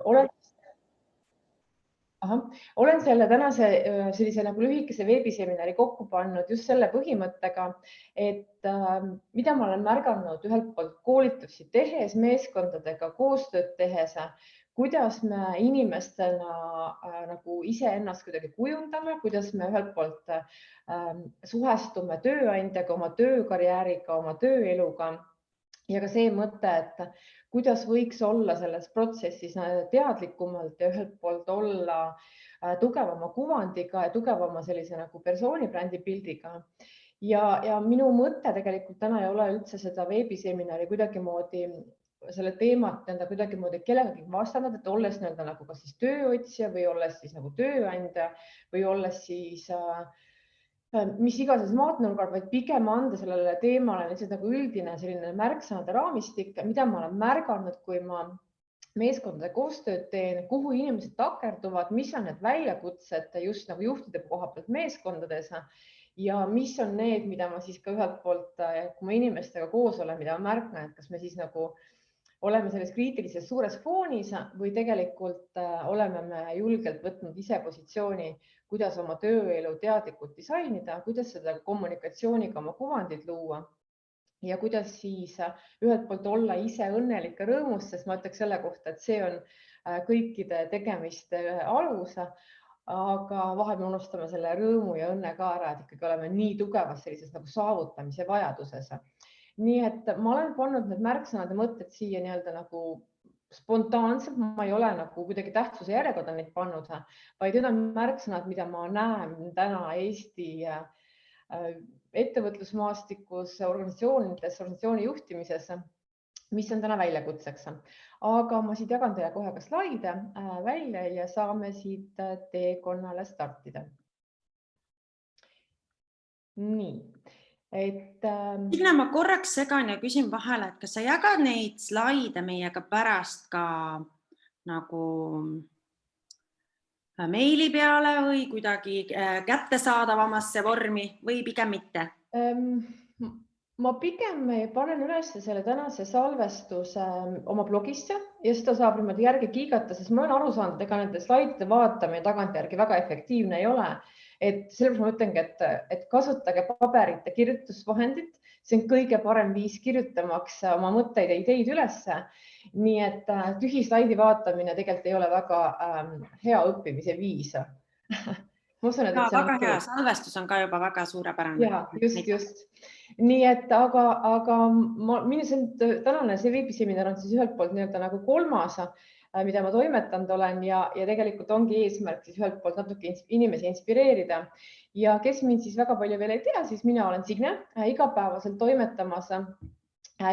Olen olen selle tänase sellise nagu lühikese veebiseminari kokku pannud just selle põhimõttega, et mida ma olen märganud ühelt poolt koolitusi tehes, meeskondadega koostööd tehes, kuidas me inimestena nagu iseennast kuidagi kujundame, kuidas me ühelt poolt suhestume tööandjaga, oma töökarjääriga, oma tööeluga. Ja ka see mõte, et kuidas võiks olla selles protsessis teadlikumalt ja ühelt poolt olla tugevama kuvandiga ja tugevama sellise nagu persoonibrändi pildiga. Ja minu mõte tegelikult täna ei ole üldse seda veebiseminari kuidagimoodi selle teemat kuidagimoodi kellegagi vastandada, et olles nagu kas siis tööotsija või olles siis nagu tööandja või olles siis mis iganes maatnurgal, vaid pigem anda sellele teemale lihtsalt nagu üldine selline märksõnade raamistik, mida ma olen märganud, kui ma meeskondade koostööd teen, kuhu inimesed takerduvad, mis on need väljakutsed just nagu juhtide koha pealt meeskondades ja mis on need, mida ma siis ka ühelt poolt, kui ma inimestega koos olen, mida ma märkan, et kas me siis nagu oleme selles kriitilises suures foonis või tegelikult oleme me julgelt võtnud ise positsiooni, kuidas oma tööelu teadlikult disainida, kuidas seda kommunikatsiooniga oma kuvandit luua ja kuidas siis ühelt poolt olla ise õnnelik ja rõõmus, sest ma ütleks selle kohta, et see on kõikide tegemiste alus, aga vahel me unustame selle rõõmu ja õnne ka ära, et ikkagi oleme nii tugevas sellises nagu saavutamise vajaduses. Nii et ma olen pannud need märksõnade mõtted siia nagu spontaanselt, ma ei ole nagu kuidagi tähtsuse järjekorda neid pannud, vaid need on märksõnad, mida ma näen täna Eesti ettevõtlusmaastikus, organisatsioonides, organisatsiooni juhtimises, mis on täna väljakutseks. Aga ma siit jagan teile kohe ka slaide välja ja saame siit teekonnale startida. Nii. Signe, ma korraks segan ja küsin vahele, et kas sa jagad neid slaide meiega pärast ka nagu meili peale või kuidagi kättesaadavamasse vormi või pigem mitte? Ma pigem panen üles selle tänase salvestuse oma blogisse ja seda saab niimoodi järgi kiigata, sest ma olen aru saanud, et ega nende slaidide vaatamine tagantjärgi väga efektiivne ei ole. Et sellepärast ma ütlengi, et kasutage paberit ja kirjutusvahendit. See on kõige parem viis kirjutamaks oma mõtteid ja ideid ülesse. Nii et tühi slaidi vaatamine tegelikult ei ole väga hea õppimise viis. Väga hea, salvestus on ka juba väga suurepärane. Ja, just. Nii et, aga minu tänane see veebiseminar on siis ühelt poolt nagu kolmas, mida ma toimetanud olen ja tegelikult ongi eesmärk siis ühelt poolt natuke inimesi inspireerida. Ja kes mind siis väga palju veel ei tea, siis mina olen Signe, igapäevaselt toimetamas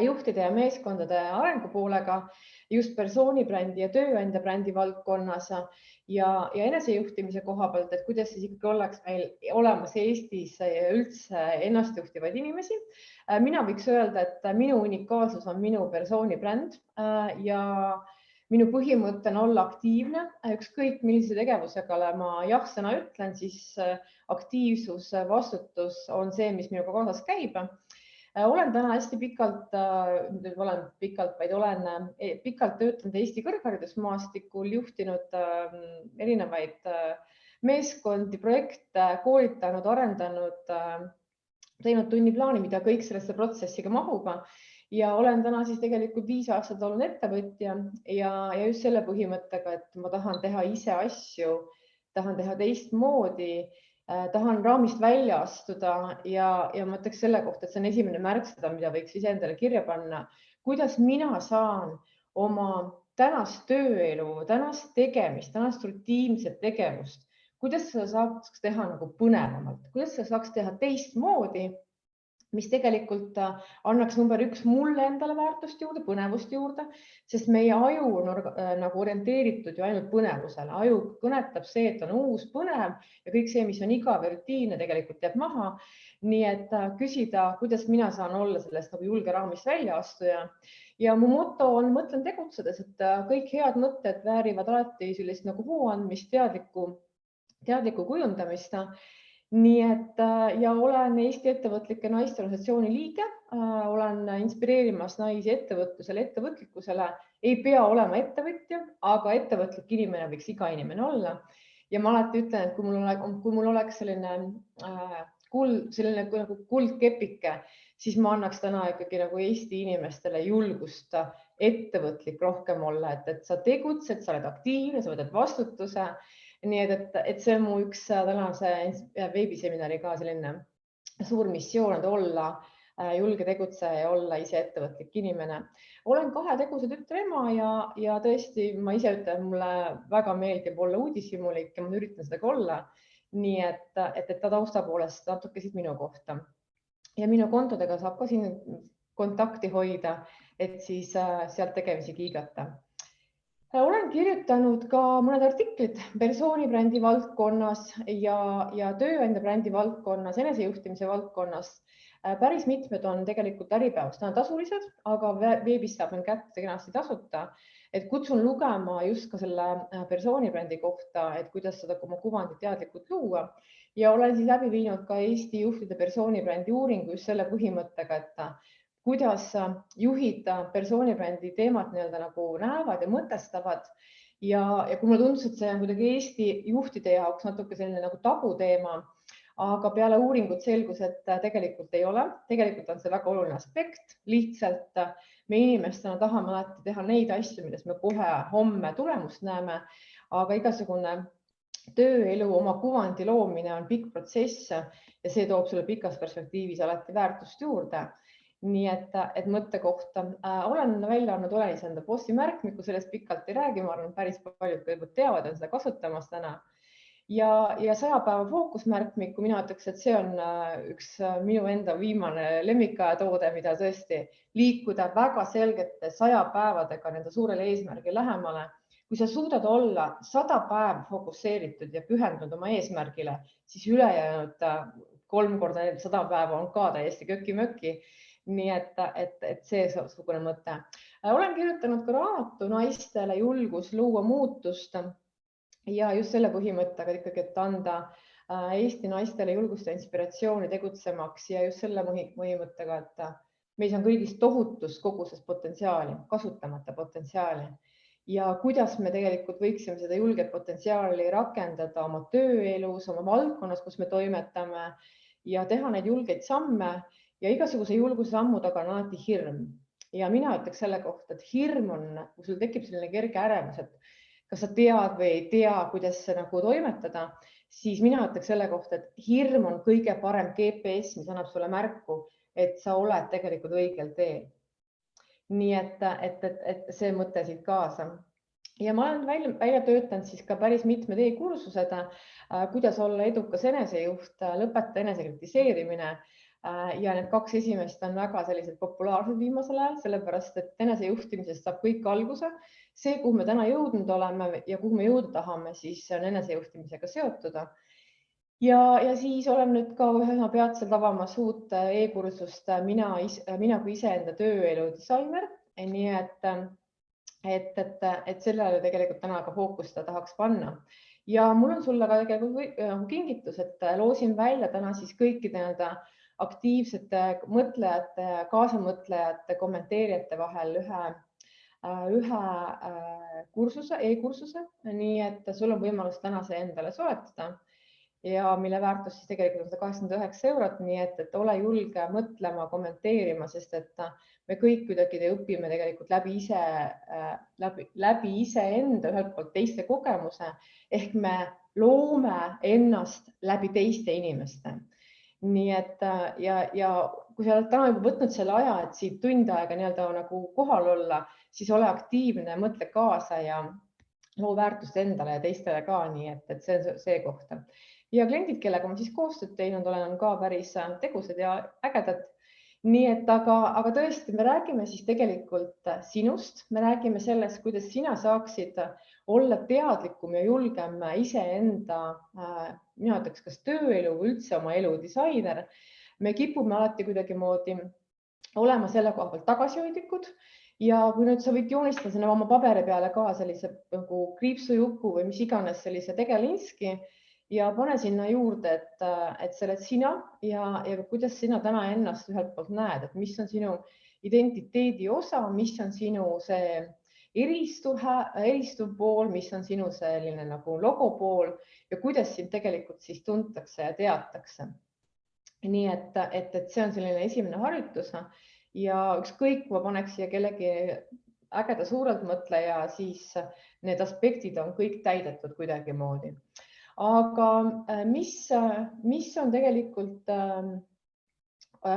juhtide ja meeskondade arengupoolega just persoonibrändi ja tööandja brändi valdkonnas ja enesejuhtimise koha pealt, et kuidas siis ikkagi oleks meil olemas Eestis üldse ennastjuhtivaid inimesi. Mina võiks öelda, et minu unikaalsus on minu persoonibränd ja minu põhimõte on olla aktiivne, ükskõik millise tegevusega ma jah-sõna ütlen, siis aktiivsus, vastutus on see, mis minuga kaasas käib. Olen täna hästi pikalt töötanud Eesti kõrgharidusmaastikul, juhtinud erinevaid meeskondi, projekte, koolitanud, arendanud, teinud tunniplaani, mida kõik sellesse protsessiga mahub. Ja olen täna siis tegelikult 5 aastat olnud ettevõtja ja just selle põhimõttega, et ma tahan teha ise asju, tahan teha teistmoodi, tahan raamist välja astuda ja ma ütleks selle kohta, et see on esimene märksõna, mida võiks ise endale kirja panna. Kuidas mina saan oma tänast tööelu, tänast tegemist, tänast rutiinset tegevust, kuidas seda saaks teha nagu põnevamalt, kuidas seda saaks teha teistmoodi, mis tegelikult annaks number 1 mulle endale väärtust juurde, põnevust juurde, sest meie aju on nagu orienteeritud ju ainult põnevusele. Aju kõnetab see, et on uus, põnev ja kõik see, mis on igav ja rutiinne, tegelikult jääb maha. Nii et küsida, kuidas mina saan olla sellest nagu julge raamist välja astuja. Ja mu moto on mõtlen tegutsedes, et kõik head mõtted väärivad alati sellist nagu hoo andmist, teadlikku kujundamist. Nii et ja olen Eesti ettevõtlike naiste organisatsiooni liige, olen inspireerimas naisi ettevõtlusele, ettevõtlikkusele ei pea olema ettevõtja, aga ettevõtlik inimene võiks iga inimene olla. Ja ma alati ütlen, et kui mul oleks selline selline nagu kuldkepike, siis ma annaks täna ikkagi nagu Eesti inimestele julgust ettevõtlik rohkem olla, et sa tegutsed, sa oled aktiivne, sa võtad vastutuse. Nii et see on mu üks tänase veebiseminari ka selline suur missioon, et olla julge tegutseja ja olla ise ettevõtlik inimene. Olen 2 tegusa tütre ema ja tõesti, ma ise ütlen, mulle väga meeldib olla uudishimulik ja ma üritan seda ka olla. Nii et ta tausta poolest natuke siit minu kohta. Ja minu kontodega saab ka siin kontakti hoida, et siis sealt tegemisi kiigata. Olen kirjutanud ka mõned artiklid persoonibrändi valdkonnas ja tööandja brändi valdkonnas, enesejuhtimise valdkonnas. Päris mitmed on tegelikult Äripäevast tasulised, aga veebis saab end kätte kenasti tasuta. Et kutsun lugema just ka selle persoonibrändi kohta, et kuidas seda oma kuvandit teadlikult luua. Ja olen siis läbi viinud ka Eesti juhtide persoonibrändi uuringu just selle põhimõttega, et kuidas juhid persoonibrändi teemat nagu näevad ja mõtestavad. Ja kui mulle tundus, et see on kuidagi Eesti juhtide jaoks natuke selline nagu tabuteema, aga peale uuringut selgus, et tegelikult ei ole. Tegelikult on see väga oluline aspekt. Lihtsalt me inimestena tahame alati teha neid asju, milles me kohe homme tulemust näeme, aga igasugune tööelu, oma kuvandi loomine on pikk protsess ja see toob sulle pikas perspektiivis alati väärtust juurde. Nii et mõttekohta olen välja andnud, olen enda bossi märkmiku, sellest pikalt ei räägi, ma arvan, päris paljud teavad, on seda kasutamas täna. Ja 100 päeva fookusmärkmiku, mina ütleks, et see on üks minu enda viimane lemmikajatoode, mida tõesti liikuda väga selgete 100 päevadega nende suurele eesmärgi lähemale. Kui sa suudad olla 100 päeva fokusseeritud ja pühendunud oma eesmärgile, siis ülejäänud 3 korda 100 päeva on ka täiesti köki-möki. Nii et see sugune mõte. Olen kirjutanud ka raamatu naistele julgus luua muutust ja just selle põhimõttega ikkagi, et anda Eesti naistele julgust ja inspiratsiooni tegutsemaks ja just selle põhimõttega, et meis on kõigis tohutus koguses potentsiaali, kasutamata potentsiaali. Ja kuidas me tegelikult võiksime seda julget potentsiaali rakendada oma tööelus, oma valdkonnas, kus me toimetame ja teha neid julgeid samme ja igasuguse julguse sammu taga on alati hirm. Ja mina ütleks selle kohta, et hirm on, kui sul tekib selline kerge ärevus, et kas sa tead või ei tea, kuidas see nagu toimetada, siis mina ütleks selle kohta, et hirm on kõige parem GPS, mis annab sulle märku, et sa oled tegelikult õigel teel. Nii et see mõte siit kaasa. Ja ma olen välja töötanud siis ka päris mitmed e-kursused, kuidas olla edukas enesejuht, lõpeta enesekritiseerimine. Ja need 2 esimest on väga sellised populaarsed viimasel ajal, sellepärast et enesejuhtimisest saab kõik alguse. See, kuhu me täna jõudnud oleme ja kuhu me jõuda tahame, siis on enesejuhtimisega seotud. Ja siis olen nüüd ka ühe peatselt avamas uut e-kursust mina kui iseenda tööelu disainer. Nii et sellele tegelikult täna ka fookust tahaks panna. Ja mul on sulle ka tegelikult kingitus, et loosin välja täna siis kõikide aktiivsete mõtlejate, kaasamõtlejate, kommenteerijate vahel ühe kursuse, e-kursuse, nii et sul on võimalus täna see endale soetada ja mille väärtus siis tegelikult on 189 €, nii et ole julge mõtlema, kommenteerima, sest et me kõik kuidagi õpime tegelikult läbi iseenda, ühelt poolt teiste kogemuse, ehk me loome ennast läbi teiste inimeste. Nii et ja kui sa oled täna juba võtnud selle aja, et siit tund aega nagu kohal olla, siis ole aktiivne, mõtle kaasa ja loo väärtust endale ja teistele ka, nii et see on see koht. Ja kliendid, kellega ma siis koostööd teinud olen, on ka päris tegusad ja ägedad. Nii et aga tõesti, me räägime siis tegelikult sinust, me räägime sellest, kuidas sina saaksid olla teadlikum ja julgem iseenda, mina ütleks, kas tööelu või üldse oma elu disainer. Me kipume alati kuidagimoodi olema selle koha pealt tagasihoidlikud ja kui nüüd sa võid joonistada sinna oma paberi peale ka sellise nagu kriipsujuku või mis iganes sellise tegelinski ja pane sinna juurde, et sa oled sina ja kuidas sina täna ennast ühelt poolt näed, et mis on sinu identiteedi osa, mis on sinu see eristuv pool, mis on sinu selline nagu logo pool ja kuidas sind tegelikult siis tuntakse ja teatakse. Nii et see on selline esimene harjutus ja ükskõik, kui ma paneks siia kellegi ägeda suurelt mõtleja, siis need aspektid on kõik täidetud kuidagimoodi. Aga mis on tegelikult,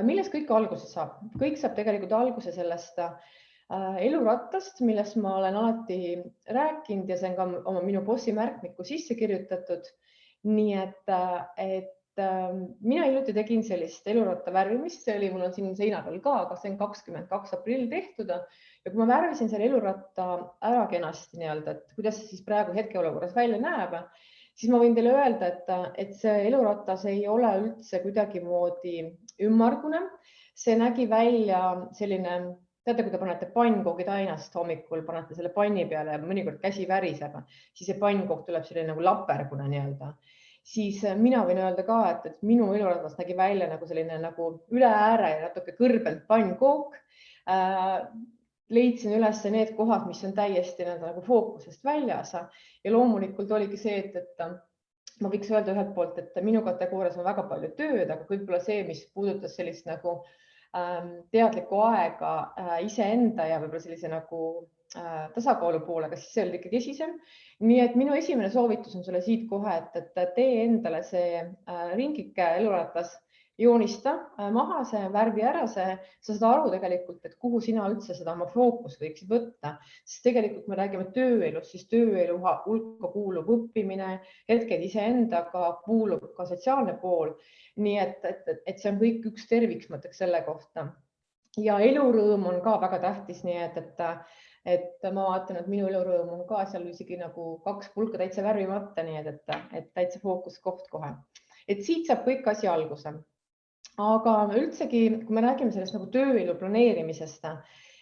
millest kõik alguse saab? Kõik saab tegelikult alguse sellest elurattast, millest ma olen alati rääkinud ja see on ka minu bossi märkmikku sisse kirjutatud. Nii et mina hiljuti tegin sellist eluratta värvimist, see oli, mul on siin seina peal ka, aga see on 22. aprill tehtud ja kui ma värvisin selle eluratta ära kenasti nii-öelda, et kuidas see siis praegu hetkeolukorras välja näeb, siis ma võin teile öelda, et see eluratas ei ole üldse kuidagimoodi ümmargune. See nägi välja selline, teate, kui te panete pannkoogi tainast hommikul, panete selle panni peale ja mõnikord käsi väriseb, siis see pannkook tuleb selline nagu lapergune nii-öelda. Siis mina võin öelda ka, et minu eluratas nägi välja nagu selline nagu üle ääre ja natuke kõrbelt pannkook. Leidsin üles need kohad, mis on täiesti nagu fookusest väljas ja loomulikult oligi see, et ma võiks öelda ühelt poolt, et minu kategoorias on väga palju tööd, aga võib-olla see, mis puudutas sellist nagu teadlikku aega iseenda ja võib-olla sellise nagu tasakaalu poolega, siis see oli ikkagi esisem. Nii et minu esimene soovitus on sulle siit kohe, et tee endale see ringike eluratas, joonista maha see, värvi ära see, sa saad aru tegelikult, et kuhu sina üldse seda oma fookust võiksid võtta, sest tegelikult me räägime tööelust, siis tööelu hulka kuulub õppimine, hetked iseendaga, kuulub ka sotsiaalne pool. Nii et see on kõik üks terviks, ma ütleks selle kohta. Ja elurõõm on ka väga tähtis, nii et ma vaatan, et minu elurõõm on ka seal isegi nagu 2 pulka täitsa värvimata, nii et täitsa fookuskoht kohe. Et siit saab kõik asi alguse. Aga üldsegi, kui me räägime sellest nagu tööelu planeerimisest,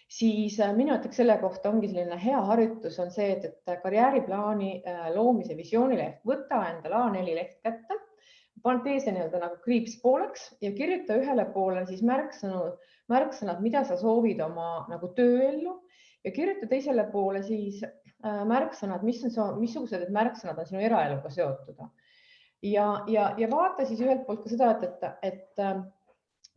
siis minu ütleks selle kohta ongi selline hea harjutus on see, et karjääriplaani loomise visioonileht, võta endale A4 leht kätte, tee see nii-öelda nagu kriips pooleks ja kirjuta ühele poole siis märksõnad, mida sa soovid oma nagu tööellu ja kirjuta teisele poole siis märksõnad, missugused märksõnad on sinu eraeluga seotud. Ja vaata siis ühelt poolt ka seda, et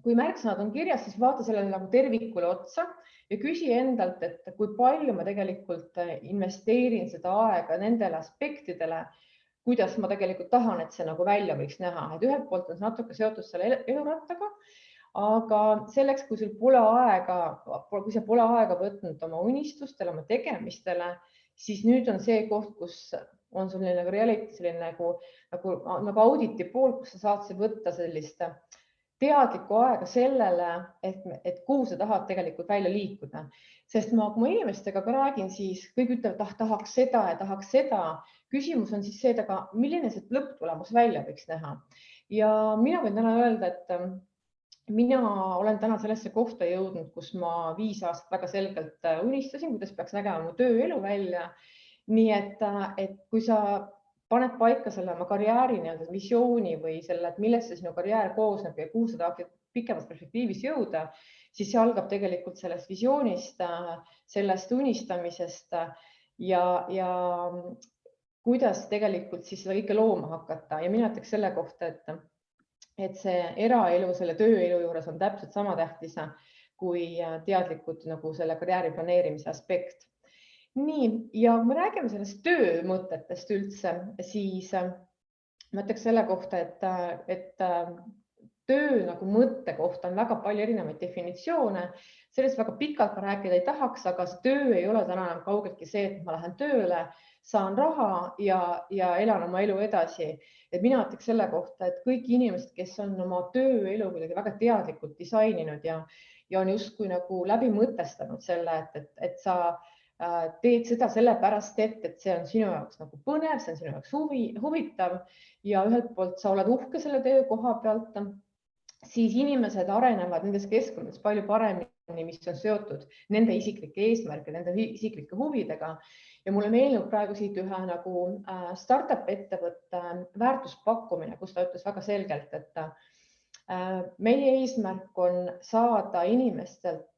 kui märksõnad on kirjas, siis vaata sellele nagu tervikule otsa ja küsi endalt, et kui palju ma tegelikult investeerin seda aega nendele aspektidele, kuidas ma tegelikult tahan, et see nagu välja võiks näha. Et ühelt poolt on natuke seotud selle elurattaga, aga selleks, kui sul pole aega võtnud oma unistustele, oma tegemistele, siis nüüd on see koht, kus on sul nagu reality, selline nagu auditi pool, kus sa saad võtta sellist teadlikku aega sellele, et kuhu sa tahad tegelikult välja liikuda. Sest kui ma inimestega ka räägin, siis kõik ütlevad, tahaks seda ja tahaks seda. Küsimus on siis see, aga milline see lõpptulemus välja võiks näha. Ja mina võin täna öelda, et mina olen täna sellesse kohta jõudnud, kus ma 5 aastat väga selgelt unistasin, kuidas peaks nägema mu tööelu välja. Nii et kui sa paned paika selle oma karjääri visiooni või selle, et millest see sinu karjäär koosneb ja kuhu sa tahad pikemas perspektiivis jõuda, siis see algab tegelikult sellest visioonist, sellest unistamisest ja kuidas tegelikult siis seda kõike looma hakata. Ja mina ütleks selle kohta, et see eraelu selle tööelu juures on täpselt sama tähtis kui teadlikud nagu selle karjääri planeerimise aspekt. Nii, ja kui me räägime sellest töömõtetest üldse, siis ma ütleks selle kohta, et töö nagu mõtte kohta on väga palju erinevaid definitsioone. Sellest väga pikalt ma rääkida ei tahaks, aga see töö ei ole täna enam kaugeltki see, et ma lähen tööle, saan raha ja elan oma elu edasi. Et mina ütleks selle kohta, et kõik inimesed, kes on oma tööelu kuidagi väga teadlikult disaininud ja on justkui nagu läbi mõtestanud selle, et sa teed seda sellepärast, et see on sinu jaoks nagu põnev, see on sinu jaoks huvitav ja ühelt poolt sa oled uhke selle töökoha pealt, siis inimesed arenevad nendes keskkondades palju paremini, mis on seotud nende isiklike eesmärke, nende isiklike huvidega. Ja mulle meenub praegu siit ühe nagu startup ettevõtte väärtuspakkumine, kus ta ütles väga selgelt, et meie eesmärk on saada inimestelt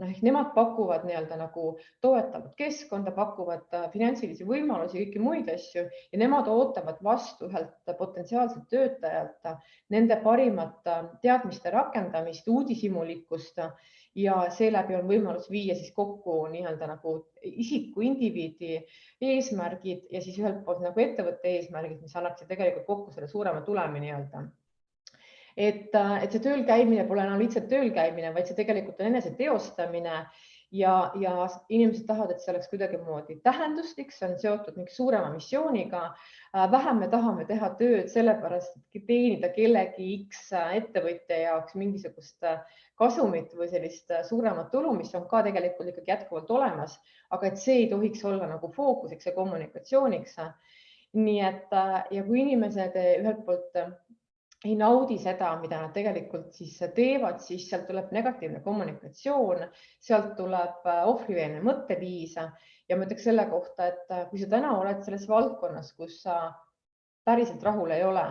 ehk nemad pakuvad nii-öelda nagu toetavat keskkonda, pakuvad finantsilisi võimalusi, kõiki muid asju ja nemad ootavad vastu ühelt potentsiaalselt töötajalt nende parimat teadmiste rakendamist, uudishimulikkust ja seeläbi on võimalus viia siis kokku nii-öelda nagu isiku, indiviidi eesmärgid ja siis ühelt poolt nagu ettevõtte eesmärgid, mis annaksid tegelikult kokku selle suurema tulemi nii-öelda. Et see tööl käimine pole enam lihtsalt tööl käimine, vaid see tegelikult on enese teostamine ja inimesed tahavad, et see oleks kuidagimoodi tähenduslik, see on seotud mingi suurema missiooniga. Vähem me tahame teha tööd sellepärast, et teenida kellegi X ettevõtja jaoks mingisugust kasumit või sellist suuremat tulu, mis on ka tegelikult ikkagi jätkuvalt olemas, aga et see ei tohiks olla nagu fookuseks ja kommunikatsiooniks. Nii et ja kui inimesed ühelt poolt ei naudi seda, mida nad tegelikult siis teevad, siis sealt tuleb negatiivne kommunikatsioon, sealt tuleb ohvriveelne mõtteviis ja ma ütleks selle kohta, et kui sa täna oled selles valdkonnas, kus sa päriselt rahul ei ole,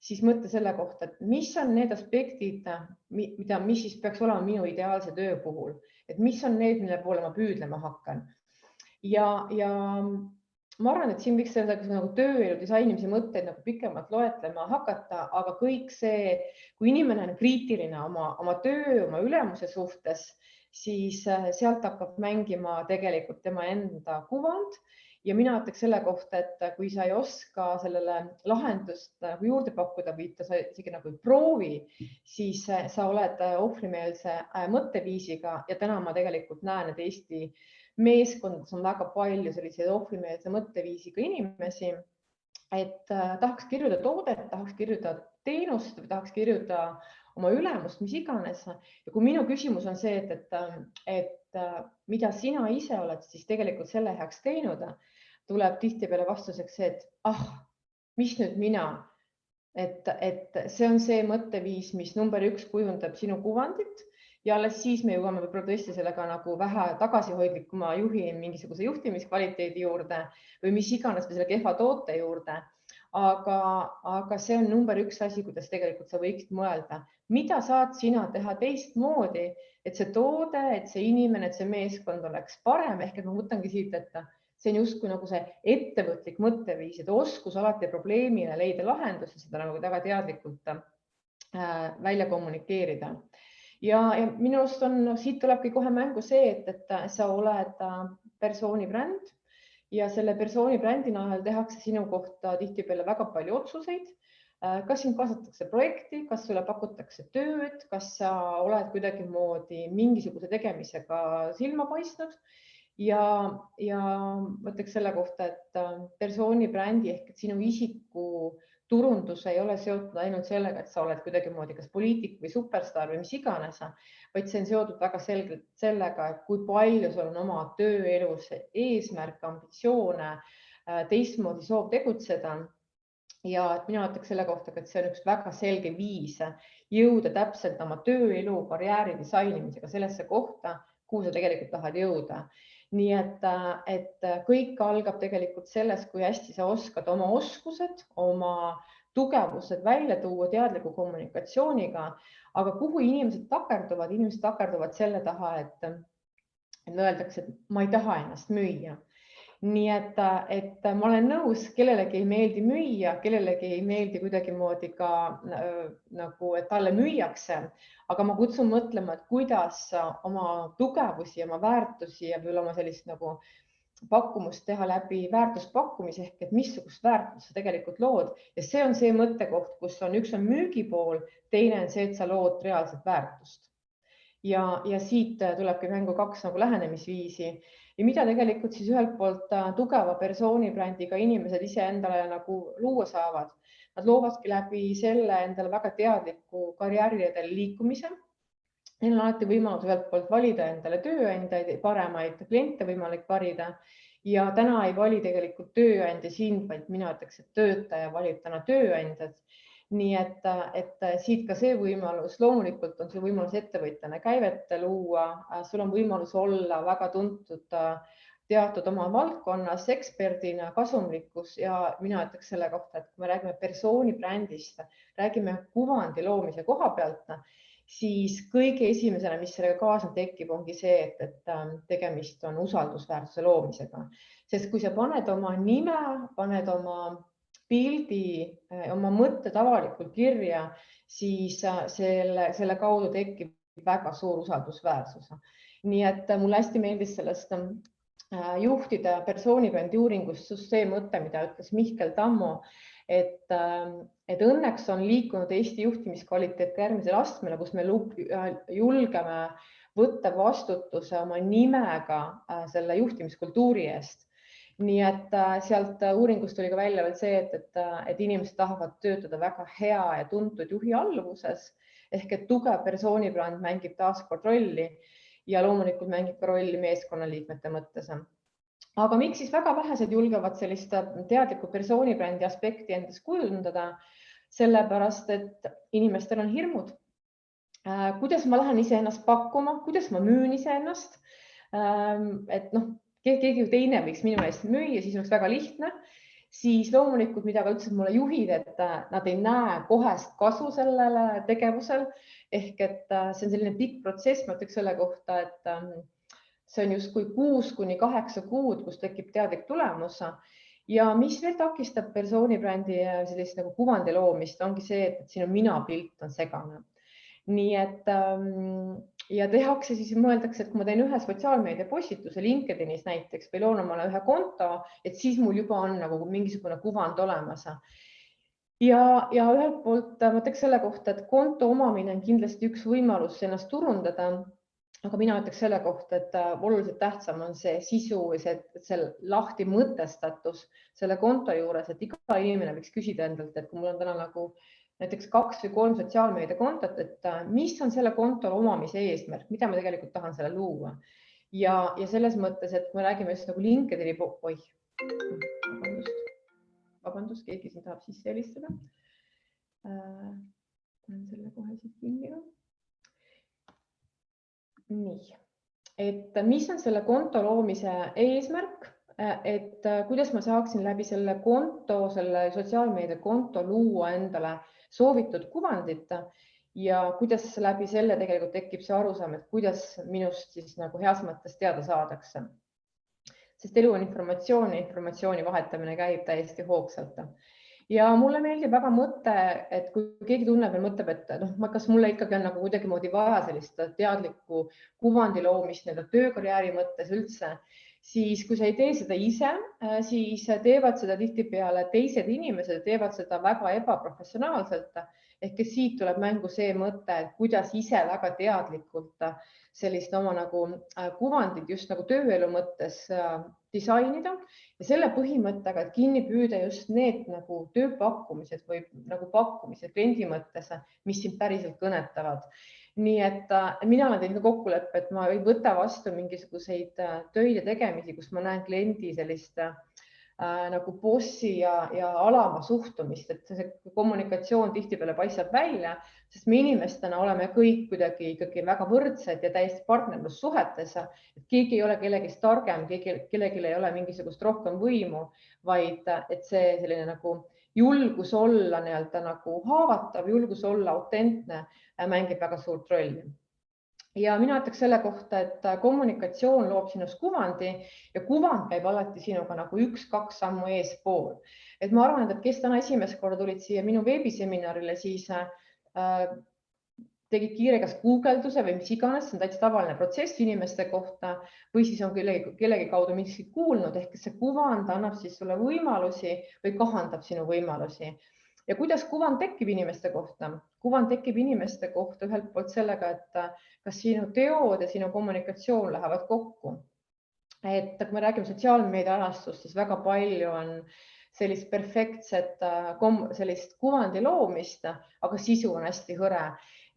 siis mõtle selle kohta, et mis on need aspektid, mis siis peaks olema minu ideaalse töö puhul, et mis on need, mille poole ma püüdlema hakkan. Ja ma arvan, et siin võiks nagu tööelu disainimise mõtteid nagu pikemalt loetlema hakata, aga kõik see, kui inimene on kriitiline oma töö, oma ülemuse suhtes, siis sealt hakkab mängima tegelikult tema enda kuvand. Ja mina ütleks selle kohta, et kui sa ei oska sellele lahendust juurde pakkuda või sa isegi nagu ei proovi, siis sa oled ohvrimeelse mõtteviisiga ja täna ma tegelikult näen, et Eesti meeskondades on väga palju selliseid ohvrimeelse mõtteviisiga inimesi, et tahaks kirjutada toodet, tahaks kirjutada teenust või tahaks kirjutada oma ülemust, mis iganes. Ja kui minu küsimus on see, et mida sina ise oled siis tegelikult selle heaks teinud, tuleb tihtipeale vastuseks see, et mis nüüd mina, et see on see mõtteviis, mis number 1 kujundab sinu kuvandit ja alles siis me jõuame võib-olla tõesti sellega nagu vähe tagasihoidlikuma juhi mingisuguse juhtimiskvaliteedi juurde või mis iganes või selle kehva toote juurde. Aga see on number 1 asi, kuidas tegelikult sa võiksid mõelda, mida saad sina teha teistmoodi, et see toode, et see inimene, et see meeskond oleks parem. Ehk et ma mõtlengi siit, et see on justkui nagu see ettevõtlik mõtteviis, et oskus alati probleemile leida lahendus ja seda nagu väga teadlikult välja kommunikeerida. Ja minu arust siit tulebki kohe mängu see, et sa oled persoonibränd ja selle persoonibrändi najal tehakse sinu kohta tihtipeale väga palju otsuseid. Kas sind kaasatakse projekti, kas sulle pakutakse tööd, kas sa oled kuidagimoodi mingisuguse tegemisega silma paistnud ja mõtleks selle kohta, et persoonibrändi ehk et sinu isiku turundus ei ole seotud ainult sellega, et sa oled kuidagimoodi kas poliitik või superstaar või mis iganes, vaid see on seotud väga selgelt sellega, et kui palju sul on oma tööelus eesmärk, ambitsioone, teistmoodi soov tegutseda. Ja mina ütleks selle kohta, et see on üks väga selge viis jõuda täpselt oma tööelu, karjääri disainimisega sellesse kohta, kuhu sa tegelikult tahad jõuda. Nii et kõik algab tegelikult sellest, kui hästi sa oskad oma oskused, oma tugevused välja tuua teadliku kommunikatsiooniga, aga kuhu inimesed takerduvad selle taha, et öeldakse, et ma ei taha ennast müüa. Nii et ma olen nõus, kellelegi ei meeldi müüa, kellelegi ei meeldi kuidagimoodi ka nagu, et talle müüakse, aga ma kutsun mõtlema, et kuidas oma tugevusi, oma väärtusi ja võib-olla oma sellist nagu pakkumust teha läbi väärtuspakkumise ehk et missugust väärtust sa tegelikult lood ja see on see mõttekoht, kus üks on müügipool, teine on see, et sa lood reaalset väärtust. Ja siit tulebki mängu 2 nagu lähenemisviisi ja mida tegelikult siis ühelt poolt tugeva persoonibrändiga inimesed ise endale nagu luua saavad. Nad loovadki läbi selle endale väga teadliku karjääriredeli liikumise. Neil on alati võimalus ühelt poolt valida endale tööandjaid, paremaid kliente võimalik valida ja täna ei vali tegelikult tööandja sind, vaid mina ütleks, et töötaja valib täna tööandjad. Nii et siit ka see võimalus, loomulikult on see võimalus ettevõtjana käivet luua, sul on võimalus olla väga tuntud teatud oma valdkonnas eksperdina, kasumlikkus ja mina ütleks selle kohta, et kui me räägime persoonibrändist, räägime kuvandi loomise koha pealt, siis kõige esimesena, mis sellega kaasneb tekib, ongi see, et tegemist on usaldusväärsuse loomisega. Sest kui sa paned oma nime, paned oma pildi, oma mõtted avalikult kirja, siis selle kaudu tekib väga suur usaldusväärsus. Nii et mulle hästi meeldis sellest juhtida persoonibrändi uuringust just see mõte, mida ütles Mihkel Tammo, et õnneks on liikunud Eesti juhtimiskvaliteet järgmisel astmele, kus me julgeme võtta vastutuse oma nimega selle juhtimiskultuuri eest. Nii et sealt uuringust tuli ka välja veel see, et inimesed tahavad töötada väga hea ja tuntud juhi alluvuses, ehk et tugev persoonibränd mängib taaskord rolli ja loomulikult mängib ka rolli meeskonnaliikmete mõttes. Aga miks siis väga vähesed julgevad sellist teadlikku persoonibrändi aspekti endas kujundada? Sellepärast, et inimestel on hirmud. Kuidas ma lähen iseennast pakkuma, kuidas ma müün iseennast? Et keegi teine võiks minu eest müüa, siis oleks väga lihtne. Siis loomulikult, mida ka ütlesid mulle juhid, et nad ei näe kohest kasu sellele tegevusel. Ehk et see on selline pikk protsess, ma ütleks selle kohta, et see on justkui 6 kuni 8 kuud, kus tekib teadlik tulemus. Ja mis veel takistab persoonibrändi sellist nagu kuvandi loomist, ongi see, et sinu minapilt on segane. Nii et ja tehakse siis mõeldakse, et kui ma teen ühe sotsiaalmeedia postituse LinkedInis näiteks või loon omale ühe konto, et siis mul juba on nagu mingisugune kuvand olemas. Ja ühelt poolt ma ütleks selle kohta, et konto omamine on kindlasti üks võimalus ennast turundada, aga mina ütleks selle kohta, et oluliselt tähtsam on see sisu ja see lahti mõtestatus selle konto juures, et iga inimene võiks küsida endalt, et kui mul on täna nagu näiteks 2 või 3 sotsiaalmeedia kontot, et mis on selle kontol omamise eesmärk, mida ma tegelikult tahan selle luua. Ja selles mõttes, et kui me räägime just nagu LinkedIni, vabandust, keegi siin tahab sisse helistada. Panen selle kohe siit kinni. Nii, et mis on selle konto loomise eesmärk? Et kuidas ma saaksin läbi selle konto, selle sotsiaalmeedia konto luua endale soovitud kuvandit ja kuidas läbi selle tegelikult tekib see arusaam, et kuidas minust siis nagu heas mõttes teada saadakse. Sest elu on informatsiooni vahetamine käib täiesti hoogsalt. Ja mulle meeldib väga mõte, et kui keegi tunneb ja mõtleb, et kas mulle ikkagi on nagu kuidagimoodi vaja sellist teadlikku kuvandi loomist töökarjääri mõttes üldse, siis kui sa ei tee seda ise, siis teevad seda tihtipeale teised inimesed, teevad seda väga ebaprofessionaalselt. Ehk siit tuleb mängu see mõte, et kuidas ise väga teadlikult sellist oma nagu kuvandit just nagu tööelu mõttes disainida ja selle põhimõttega, et kinni püüda just need nagu tööpakkumised või nagu pakkumised kliendi mõttes, mis sind päriselt kõnetavad. Nii et mina olen teinud kokkuleppe, et ma ei võta vastu mingisuguseid töid ja tegemisi, kus ma näen kliendi sellist nagu bossi ja alama suhtumist, et see kommunikatsioon tihtipeale paistab välja, sest me inimestena oleme kõik kuidagi ikkagi väga võrdsed ja täiesti partnerlussuhetes, et keegi ei ole kellegist targem, kellelgi ei ole mingisugust rohkem võimu, vaid et see selline nagu julgus olla nagu haavatav, julgus olla autentne mängib väga suurt rolli. Ja mina ütleks selle kohta, et kommunikatsioon loob sinust kuvandi ja kuvand käib alati sinuga nagu 1-2 sammu eespool. Et ma arvan, et kes täna esimest korda tulid siia minu veebiseminarile, siis tegid kiire kas guugelduse või mis iganes, see on täitsa tavaline protsess inimeste kohta või siis on kellegi kaudu miskit kuulnud, ehk see kuvand annab siis sulle võimalusi või kahandab sinu võimalusi. Ja kuidas kuvand tekib inimeste kohta? Kuvand tekib inimeste kohta ühelt poolt sellega, et kas sinu teod ja sinu kommunikatsioon lähevad kokku. Et kui me räägime sotsiaalmeedia alastust, siis väga palju on sellist perfektset sellist kuvandi loomist, aga sisu on hästi hõre.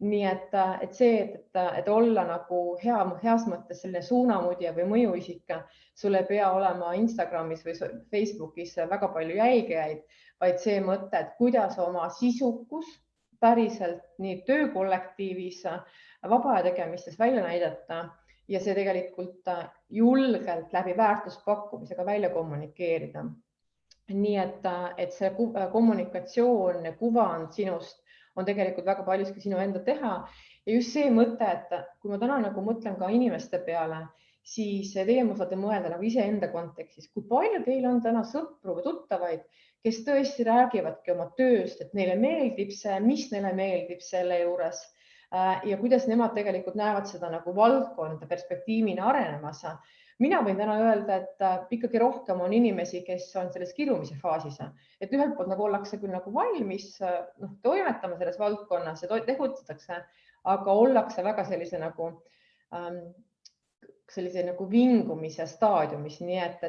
Nii et see, et olla nagu heas mõttes selline suunamudja või mõjuisik, sul ei pea olema Instagramis või Facebookis väga palju jälgijaid, vaid see mõte, et kuidas oma sisukus päriselt nii töökollektiivis, vabaaja tegemistes välja näidata ja see tegelikult julgelt läbi väärtuspakkumisega välja kommunikeerida. Nii et see kommunikatsioon ja kuvand sinust on tegelikult väga paljuski sinu enda teha ja just see mõte, et kui ma täna nagu mõtlen ka inimeste peale, siis teie saate mõelda nagu iseenda kontekstis, kui palju teil on täna sõpru või tuttavaid, kes tõesti räägivadki oma tööst, et neile meeldib see, mis neile meeldib selle juures ja kuidas nemad tegelikult näevad seda nagu valdkonda perspektiivina arenemas. Mina võin täna öelda, et ikkagi rohkem on inimesi, kes on selles kirumise faasis, et ühelt poolt nagu ollakse küll nagu valmis toimetama selles valdkonnas ja tegutsetakse, aga ollakse väga sellise nagu vingumise staadiumis, nii et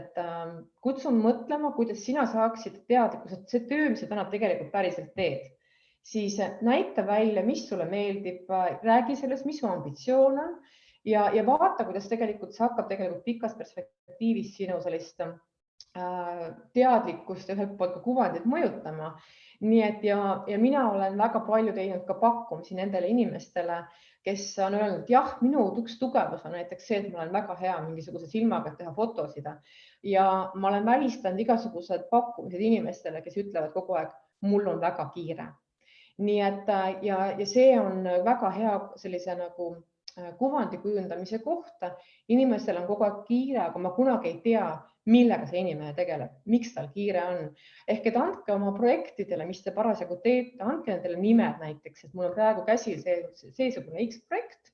kutsun mõtlema, kuidas sina saaksid teadlikkus, et see töö, mis sa täna tegelikult päriselt teed, siis näita välja, mis sulle meeldib, räägi sellest, mis su ambitsioon on ja vaata, kuidas tegelikult see hakkab tegelikult pikas perspektiivis sinu sellist teadlikkust ja ühelt poolt ka kuvandit mõjutama. Nii et ja mina olen väga palju teinud ka pakkumisi nendele inimestele, kes on öelnud, et jah, minu üks tugevus on näiteks see, et ma olen väga hea mingisuguse silmaga teha fotosid ja ma olen välistanud igasugused pakkumised inimestele, kes ütlevad kogu aeg, mul on väga kiire. Nii et ja see on väga hea sellise nagu kuvandi kujundamise kohta. Inimestel on kogu aeg kiire, aga ma kunagi ei tea, millega see inimene tegeleb, miks tal kiire on. Ehk et andke oma projektidele, mis te parasjagu teete, andke nendele nimed näiteks, et mul on praegu käsil seesugune X projekt.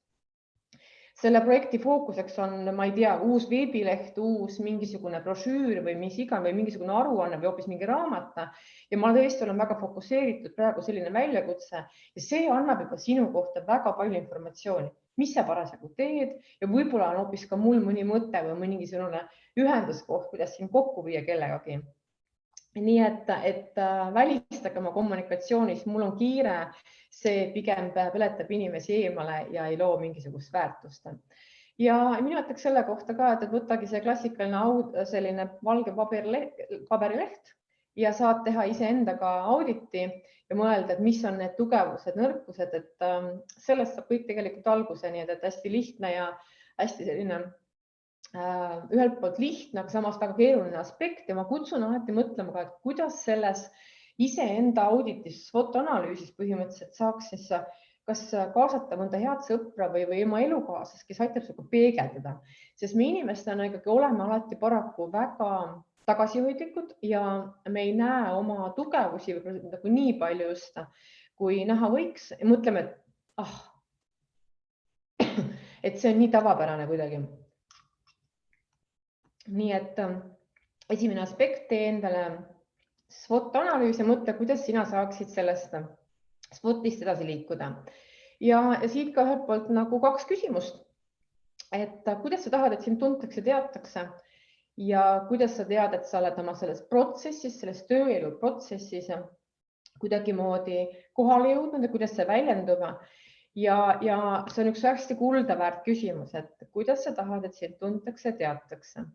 Selle projekti fookuseks on, ma ei tea, uus veebileht, uus mingisugune brošüür või mis iga või mingisugune aruanne või hoopis mingi raamat. Ja ma tõesti olen väga fokuseeritud praegu selline väljakutse ja see annab juba sinu kohta väga palju informatsiooni, mis sa parasjagu teed ja võib-olla on hoopis ka mul mõni mõte või mingisugune ühenduskoht, kuidas siin kokku viia kellegagi. Nii et välistage oma kommunikatsioonis, mul on kiire, see pigem peletab inimesi eemale ja ei loo mingisugust väärtust. Ja minu ütleks selle kohta ka, et võtagi see klassikaline selline valge paberileht ja saad teha iseendaga auditi ja mõelda, et mis on need tugevused, nõrkused, et sellest saab kõik tegelikult alguse, nii et hästi lihtne ja hästi selline ühelt poolt lihtne, aga samas väga keeruline aspekt ja ma kutsun alati mõtlema ka, et kuidas selles iseenda auditis, fotoanalüüsis põhimõtteliselt saaks siis kas kaasata mõnda head sõpra või oma elukaaslast, kes aitab sinuga peegeldada, sest me inimestena ikkagi oleme alati paraku väga tagasihoidlikud ja me ei näe oma tugevusi nagu nii palju just, kui näha võiks ja mõtleme, et see on nii tavapärane kuidagi. Nii et esimene aspekt, tee endale SWOT-analüüs ja mõtle, kuidas sina saaksid sellest SWOT-ist edasi liikuda. Ja siit ka ühelt poolt nagu 2 küsimust, et kuidas sa tahad, et sind tuntakse, teatakse ja kuidas sa tead, et sa oled oma selles protsessis, selles tööelu protsessis kuidagimoodi kohale jõudnud ja kuidas see väljendub. Ja see on üks hästi kuldaväärt küsimus, et kuidas sa tahad, et sind tuntakse, teatakse.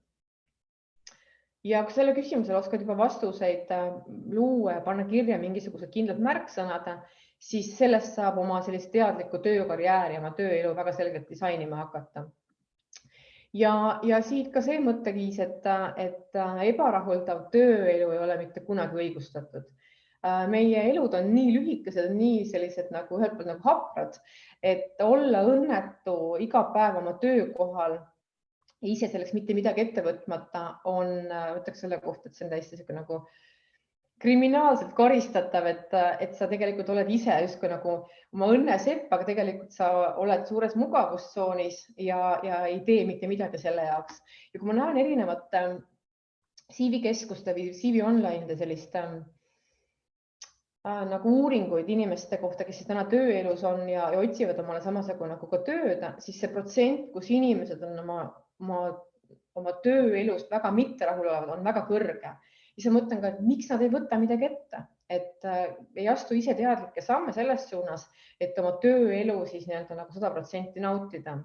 Ja kui selle küsimusele oskad juba vastuseid luua ja panna kirja mingisugused kindlad märksõnad, siis sellest saab oma sellist teadlikku töökarjääri, oma tööelu väga selgelt disainima hakata. Ja siit ka see mõtteviis, et ebarahuldav tööelu ei ole mitte kunagi õigustatud. Meie elud on nii lühikesed, nii sellised nagu ühelt poolt nagu haprad, et olla õnnetu iga päev oma töökohal ise selleks mitte midagi ette võtmata on, võtaks selle kohta, et see on täiesti nagu kriminaalselt karistatav, et sa tegelikult oled ise justkui nagu oma õnnesepp, aga tegelikult sa oled suures mugavustsoonis ja ei tee mitte midagi selle jaoks. Ja kui ma näen erinevate CV-keskuste või CV Online'de sellist nagu uuringuid inimeste kohta, kes siis täna tööelus on ja otsivad omale samasugune nagu ka tööd, siis see protsent, kus inimesed on oma tööelust väga mitte rahul olevad, on väga kõrge. Ja siis ma mõtlen ka, et miks nad ei võta midagi ette, et ei astu ise teadlikke samme selles suunas, et oma tööelu siis nii-öelda nagu 100% nautida.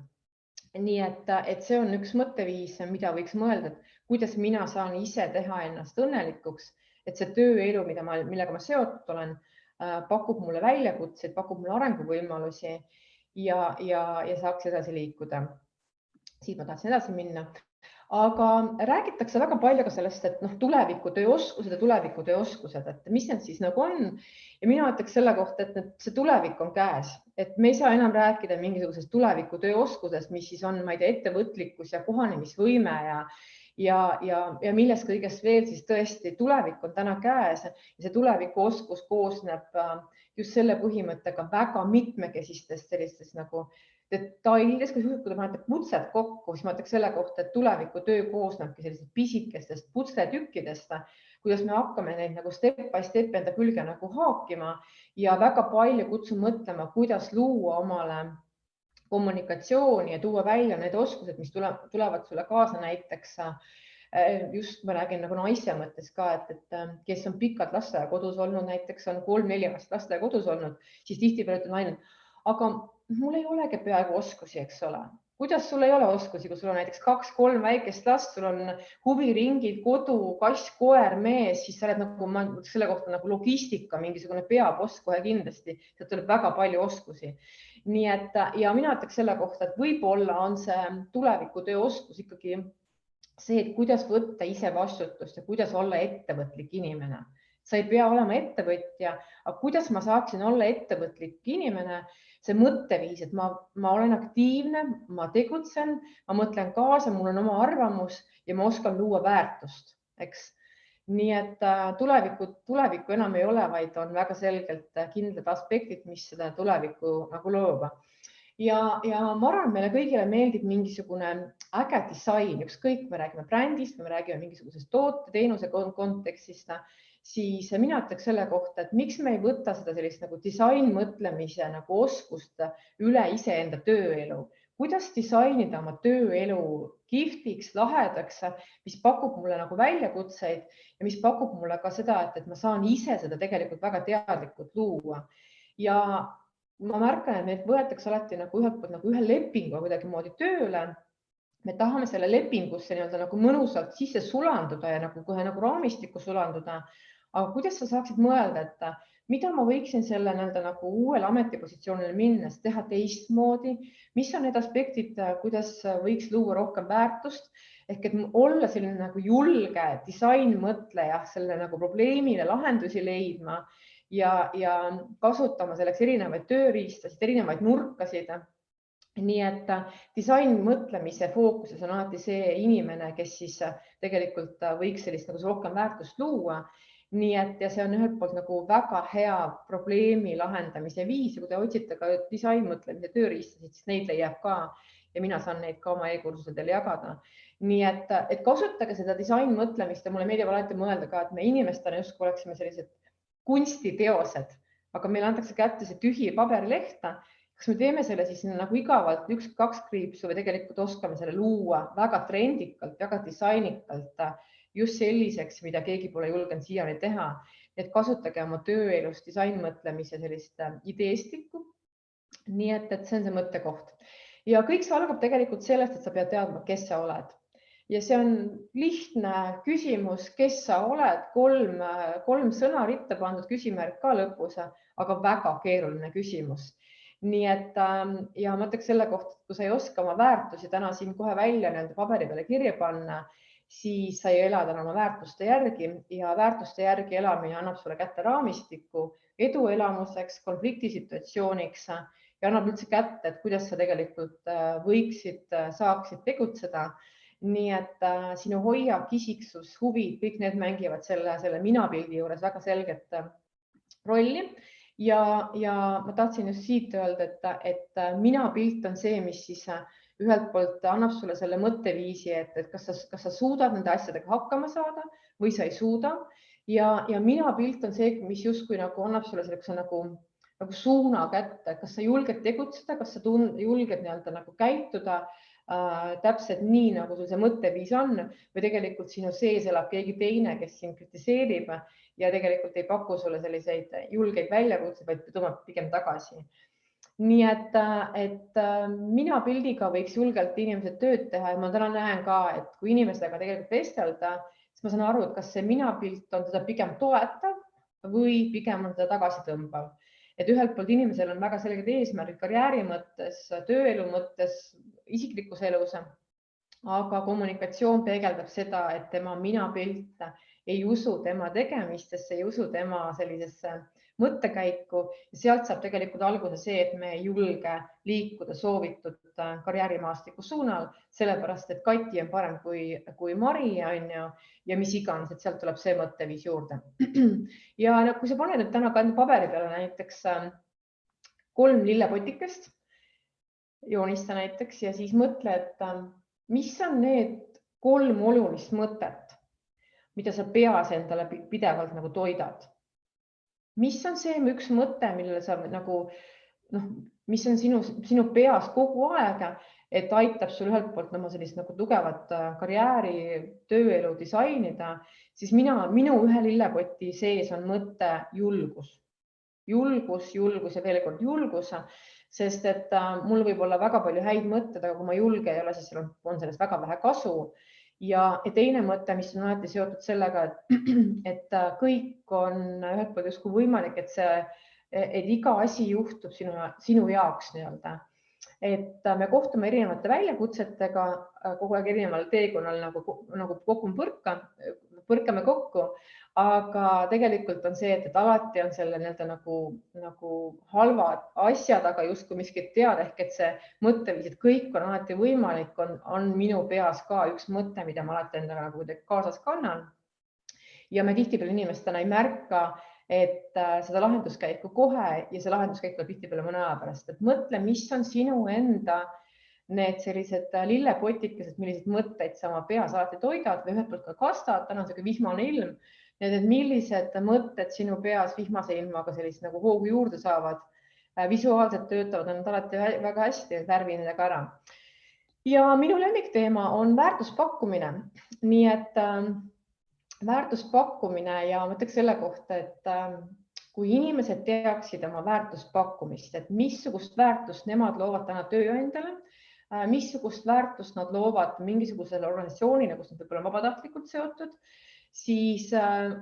Nii et see on üks mõtteviis, mida võiks mõelda, et kuidas mina saan ise teha ennast õnnelikuks, et see tööelu, millega ma seotud olen, pakub mulle väljakutseid, pakub mulle arenguvõimalusi ja saaks edasi liikuda. Siit ma tahtsin edasi minna. Aga räägitakse väga palju ka sellest, et tulevikutööoskused ja tulevikutööoskused, et mis need siis nagu on. Ja mina ütleks selle kohta, et see tulevik on käes, et me ei saa enam rääkida mingisugusest tulevikutööoskusest, mis siis on, ma ei tea, ettevõtlikkus ja kohanemisvõime ja millest kõigest veel, siis tõesti tulevik on täna käes ja see tulevikuoskus koosneb just selle põhimõttega väga mitmekesistest sellistest nagu detailides, kui te panete putsed kokku, siis ma ütleks selle kohta, et tulevikutöö koosnebki sellistest pisikestest putsetükkidest, kuidas me hakkame neid nagu step by step enda külge nagu haakima ja väga palju kutsun mõtlema, kuidas luua omale kommunikatsiooni ja tuua välja need oskused, mis tulevad sulle kaasa näiteks just ma räägin nagu naise mõttes ka, et kes on pikalt lasteaiakodus olnud, näiteks on 3-4 aastat lasteaiakodus olnud, siis tihtipeale ütleb naine, aga mul ei olegi peaaegu oskusi, eks ole. Kuidas sul ei ole oskusi, kui sul on näiteks 2-3 väikest last, sul on huviringid, kodu, kass, koer, mees, siis sa oled nagu selle kohta nagu logistika, mingisugune peapost kohe kindlasti, sealt tuleb väga palju oskusi. Nii et ja mina ütleks selle kohta, et võib-olla on see tulevikutööoskus ikkagi see, et kuidas võtta ise vastutust ja kuidas olla ettevõtlik inimene. Sa ei pea olema ettevõtja, aga kuidas ma saaksin olla ettevõtlik inimene, see mõtteviis, et ma olen aktiivne, ma tegutsen, ma mõtlen kaasa, mul on oma arvamus ja ma oskan luua väärtust, eks. Nii et tulevikku enam ei ole, vaid on väga selgelt kindlad aspektid, mis seda tulevikku nagu loob. Ja ma arvan, meile kõigile meeldib mingisugune äge disain, ükskõik me räägime brändist, me räägime mingisugusest toote, teenuse kontekstist, siis mina ütleks selle kohta, et miks me ei võta seda sellist nagu disainmõtlemise nagu oskust üle iseenda tööelu. Kuidas disainida oma tööelu kihvtiks, lahedaks, mis pakub mulle nagu väljakutseid ja mis pakub mulle ka seda, et ma saan ise seda tegelikult väga teadlikult luua. Ja ma märkan, et meid võetakse alati nagu ühelt poolt nagu ühe lepingu kuidagi moodi tööle. Me tahame selle lepingusse nagu mõnusalt sisse sulanduda ja nagu kohe nagu raamistikku sulanduda. Aga kuidas sa saaksid mõelda, et mida ma võiksin selle nagu uuele ametipositsioonile minnes teha teistmoodi, mis on need aspektid, kuidas võiks luua rohkem väärtust, ehk et olla selline nagu julge disainmõtleja, selle nagu probleemile lahendusi leidma ja kasutama selleks erinevaid tööriistasid, erinevaid nurkasid. Nii et disainmõtlemise fookuses on alati see inimene, kes siis tegelikult võiks sellist nagu rohkem väärtust luua. Nii et ja see on ühelt poolt nagu väga hea probleemi lahendamise viis ja kui te otsite ka disainmõtlemise tööriistasid, siis neid leiab ka ja mina saan neid ka oma e-kursusedel jagada. Nii et kasutage seda disainmõtlemist ja mulle meeldib alati mõelda ka, et me inimestena justkui oleksime sellised kunstiteosed, aga meile antakse kätte see tühi paberileht. Kas me teeme selle siis nagu igavalt 1-2 kriipsu või tegelikult oskame selle luua väga trendikalt, väga disainikalt, just selliseks, mida keegi pole julgenud siiani teha. Et kasutage oma tööelus disainmõtlemise sellist ideestikku. Nii et see on see mõttekoht. Ja kõik see algab tegelikult sellest, et sa pead teadma, kes sa oled. Ja see on lihtne küsimus, kes sa oled, 3 sõna ritta pandud küsimärk ka lõpus, aga väga keeruline küsimus. Nii et ja ma ütleks selle kohta, et kui sa ei oska oma väärtusi täna siin kohe välja nende paberi peale kirja panna, siis sa ei ela täna oma väärtuste järgi ja väärtuste järgi elamine annab sulle kätte raamistiku eduelamuseks, konfliktisituatsiooniks ja annab üldse kätte, et kuidas sa tegelikult saaksid tegutseda. Nii et sinu hoiak, isiksus, huvid, kõik need mängivad selle minapildi juures väga selget rolli. Ja ma tahtsin just siit öelda, et minapilt on see, mis siis ühelt poolt annab sulle selle mõtteviisi, et kas sa suudad nende asjadega hakkama saada või sa ei suuda. Ja minapilt on see, mis justkui nagu annab sulle selleks nagu suuna kätte, kas sa julged tegutseda, kas sa julged nagu käituda täpselt nii, nagu sul see mõtteviis on või tegelikult sinu sees elab keegi teine, kes sind kritiseerib ja tegelikult ei paku sulle selliseid julgeid väljakutseid, vaid tõmbab pigem tagasi. Nii et minapildiga võiks julgelt inimesed tööd teha ja ma täna näen ka, et kui inimestega tegelikult vestelda, siis ma saan aru, et kas see minapilt on teda pigem toetav või pigem on teda tagasi tõmbav. Et ühelt poolt inimesel on väga selged eesmärgid karjääri mõttes, tööelu mõttes, isiklikus elus. aga kommunikatsioon peegeldab seda, et tema minapilt ei usu tema tegemistesse, ei usu tema sellisesse mõttekäiku ja sealt saab tegelikult alguse see, et me ei julge liikuda soovitud karjäärimaastiku suunal, sellepärast et Kati on parem kui Mari on ju, ja mis iganes, et sealt tuleb see mõtteviis juurde. Ja kui sa paned nüüd täna paberi peale näiteks 3 lillepotikest, joonista näiteks ja siis mõtle, et mis on need 3 olulist mõtet, mida sa peas endale pidevalt nagu toidad. Mis on see üks mõte, millele sa nagu, mis on sinu peas kogu aeg, et aitab sul ühelt poolt sellist nagu tugevat karjääri, tööelu disainida, siis minu ühe lillepoti sees on mõte julgus. Julgus ja veel kord julgus, sest et mul võib olla väga palju häid mõtted, aga kui ma julge ei ole, siis on sellest väga vähe kasu. Ja teine mõte, mis on alati seotud sellega, et kõik on ühelt poolt justkui võimalik, et iga asi juhtub sinu jaoks nii-öelda. Et me kohtume erinevate väljakutsetega kogu aeg erineval teekonnal nagu põrkame kokku, aga tegelikult on see, et alati on selle nagu halvad asjad, aga justkui miskit teada ehk et see mõtteviis, et kõik on alati võimalik, on minu peas ka üks mõte, mida ma alati endaga nagu kaasas kannan. Ja me tihtipeale inimestena ei märka, et seda lahenduskäiku kohe ja see lahenduskäik tuleb tihtipeale mõne aja pärast, et mõtle, mis on sinu enda need sellised lillepotikesed, millised mõtteid sa oma peas alati toidad või ühelt poolt ka kastad, täna on vihmane ilm, et millised mõtted sinu peas vihmase ilmaga sellist nagu hoogu juurde saavad, visuaalselt töötavad, on alati väga hästi, värvi nendega ära. Ja minu lemmikteema on väärtuspakkumine, nii et väärtuspakkumine ja ma ütleks selle kohta, et kui inimesed teaksid oma väärtuspakkumist, et missugust väärtust nemad loovad täna tööandjale, missugust väärtust nad loovad mingisugusele organisatsioonile, kus nad võib-olla vabatahtlikult seotud, siis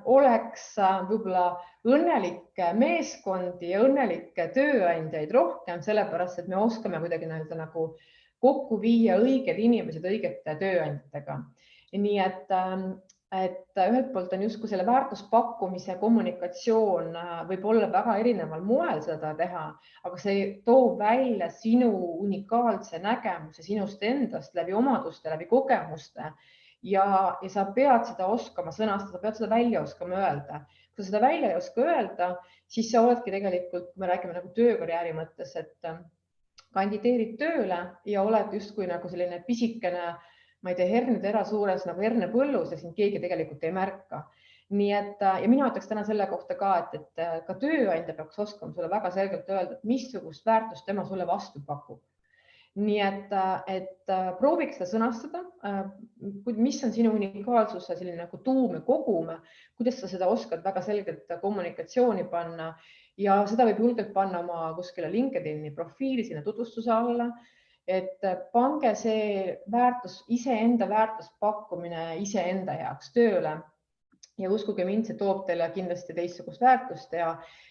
oleks võib-olla õnnelikke meeskondi ja õnnelikke tööandjaid rohkem, sellepärast et me oskame kuidagi nagu kokku viia õiged inimesed õigete tööandjatega. Nii et ühelt poolt on justkui selle väärtuspakkumise kommunikatsioon võib olla väga erineval moel seda teha, aga see toob välja sinu unikaalse nägemuse sinust endast läbi omaduste, läbi kogemuste ja sa pead seda oskama sõnastada, sa pead seda välja oskama öelda. Kui sa seda välja ei oska öelda, siis sa oledki tegelikult, kui me räägime nagu töökarjääri mõttes, et kandideerid tööle ja oled justkui nagu selline pisikene, ma ei tea, hernetera suures nagu hernepõllus ja siin keegi tegelikult ei märka. Nii et, ja mina ütleks täna selle kohta ka, et ka tööandja peaks oskama sulle väga selgelt öelda, et missugust väärtust tema sulle vastu pakub. Nii et prooviks seda sõnastada, mis on sinu unikaalsuse selline nagu tuum ja kogum, kuidas sa seda oskad väga selgelt kommunikatsiooni panna ja seda võib julgelt panna oma kuskile LinkedIni profiili sinna tutvustuse alla. Et pange see väärtus, iseenda väärtuspakkumine iseenda jaoks tööle ja uskuge mind, see toob teile kindlasti teistsugust väärtust ja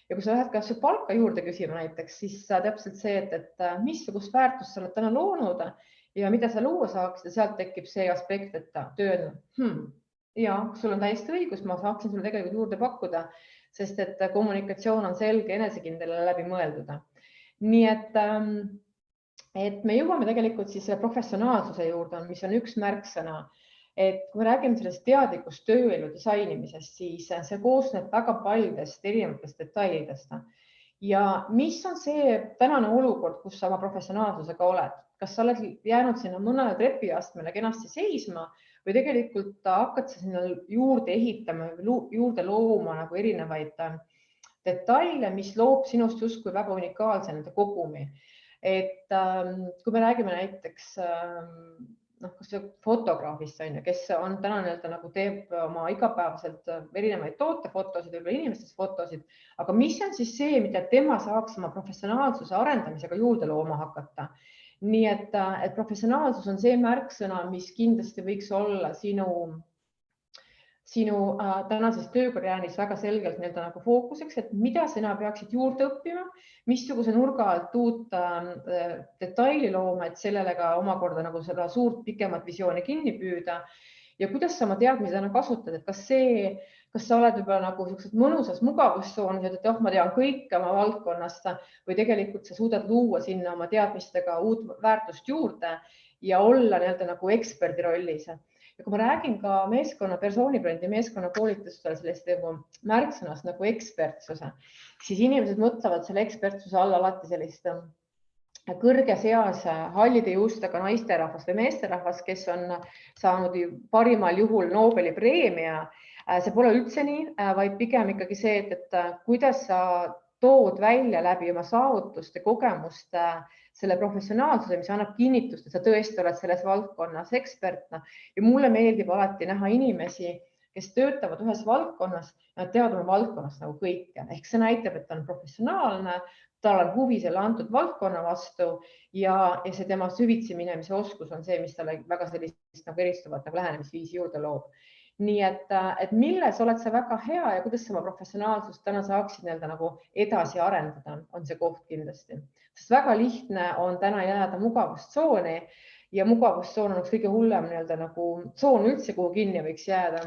kui sa lähed kas palka juurde küsima näiteks, siis täpselt see, et missugust väärtust sa oled täna loonud ja mida sa luua saaksid ja sealt tekib see aspekt, et tööd ja sul on täiesti õigus, ma saaksin sulle tegelikult juurde pakkuda, sest et kommunikatsioon on selge, enesekindel ja läbi mõeldud. Nii et me jõuame tegelikult siis selle professionaalsuse juurde, mis on üks märksõna, et kui me räägime sellest teadlikust tööelu disainimisest, siis see koosneb väga paljudest erinevatest detailidest. Ja mis on see tänane olukord, kus sa oma professionaalsusega oled? Kas sa oled jäänud sinna mõnele trepiastmele kenasti seisma või tegelikult hakkad sa sinna juurde ehitama, juurde looma nagu erinevaid detaile, mis loob sinust justkui väga unikaalse nende kogumi. Et kui me räägime näiteks kas fotograafist, kes on täna nagu teeb oma igapäevaselt erinevaid tootefotosid või inimestest fotosid, aga mis on siis see, mida tema saaks oma professionaalsuse arendamisega juurde looma hakata? Nii et professionaalsus on see märksõna, mis kindlasti võiks olla sinu tänases töökarjääris väga selgelt nagu fookuseks, et mida sina peaksid juurde õppima, missuguse nurga alt uut detaili looma, et sellele ka omakorda nagu seda suurt pikemat visiooni kinni püüda ja kuidas sa oma teadmisena kasutad, et kas sa oled võib-olla nagu mõnusas mugavustsoonis, et ma tean kõike oma valdkonnast või tegelikult sa suudad luua sinna oma teadmistega uut väärtust juurde ja olla nagu eksperdi rollis. Ja kui ma räägin ka meeskonna persoonibrändi meeskonna koolitustel sellest märksõnast nagu ekspertsuse, siis inimesed mõtlevad selle ekspertsuse all alati sellist kõrges eas hallide juustega naisterahvas või meesterahvas, kes on saanud parimal juhul Nobeli preemia. See pole üldse nii, vaid pigem ikkagi see, et kuidas sa tood välja läbi oma saavutuste, kogemuste selle professionaalsuse, mis annab kinnitust, et sa tõesti oled selles valdkonnas ekspertna. Ja mulle meeldib alati näha inimesi, kes töötavad ühes valdkonnas ja nad teavad oma valdkonnast nagu kõike. Ehk see näitab, et ta on professionaalne, tal on huvi selle antud valdkonna vastu ja see tema süvitsi minemise oskus on see, mis talle väga sellist nagu eristuvat nagu lähenemisviisi juurde loob. Nii et milles oled sa väga hea ja kuidas sa oma professionaalsust täna saaksid nagu edasi arendada, on see koht kindlasti. Sest väga lihtne on täna jääda mugavustsooni ja mugavustsoon on üks kõige hullem nagu tsoon üldse, kuhu kinni võiks jääda.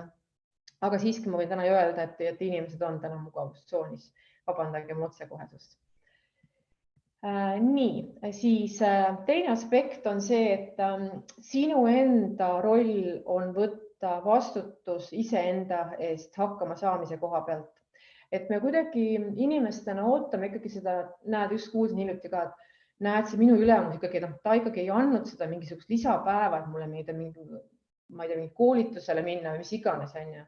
Aga siiski ma võin täna öelda, et inimesed on täna mugavustsoonis. Vabandage mu otsekohesust. Nii, siis teine aspekt on see, et sinu enda roll on võtta vastutus iseenda eest hakkama saamise koha pealt. Et me kuidagi inimestena ootame ikkagi seda, näed, just kuulsin hiljuti ka, et näed, see minu ülemus ikkagi, ta ikkagi ei andnud seda mingisugust lisapäeva, et mulle mingi koolitusele minna või mis iganes on ju.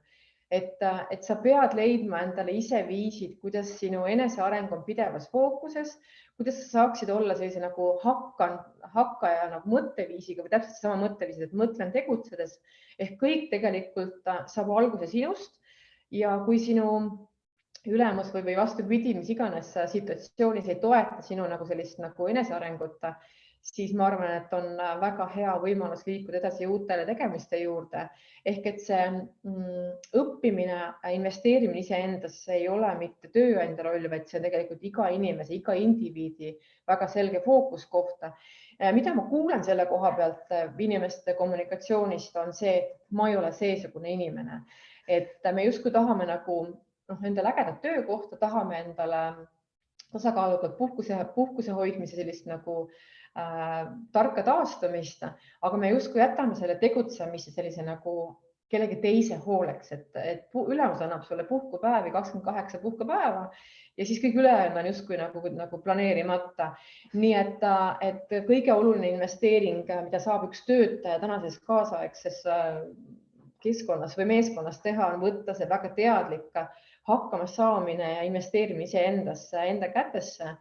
Et sa pead leidma endale ise viisid, kuidas sinu eneseareng on pidevas fookuses, kuidas sa saaksid olla sellise nagu hakkaja nagu mõtteviisiga või täpselt sama mõtteviisid, et mõtlen tegutsedes ehk kõik tegelikult saab alguse sinust ja kui sinu ülemus või vastupidi, mis iganes situatsioonis ei toeta sinu nagu sellist nagu enesearengut, siis ma arvan, et on väga hea võimalus liikuda edasi uutele tegemiste juurde. Ehk et see õppimine, investeerimine iseendasse ei ole mitte tööandja roll, vaid see on tegelikult iga inimese, iga indiviidi väga selge fookuskohta. Mida ma kuulen selle koha pealt inimeste kommunikatsioonist on see, et ma ei ole seesugune inimene. Et me justkui tahame nagu endale ägedat töökohta, tahame endale tasakaalukat puhkuse hoidmise sellist nagu tarka taastumist, aga me justkui jätame selle tegutsemise sellise nagu kellegi teise hooleks, et ülemus annab sulle puhkupäevi, 28 puhkupäeva ja siis kõik ülejäänud on justkui nagu planeerimata. Nii et kõige oluline investeering, mida saab üks töötaja tänases kaasaegses keskkonnas või meeskonnas teha, on võtta see väga teadlik hakkama saamine ja investeerimise endasse, enda kätesse.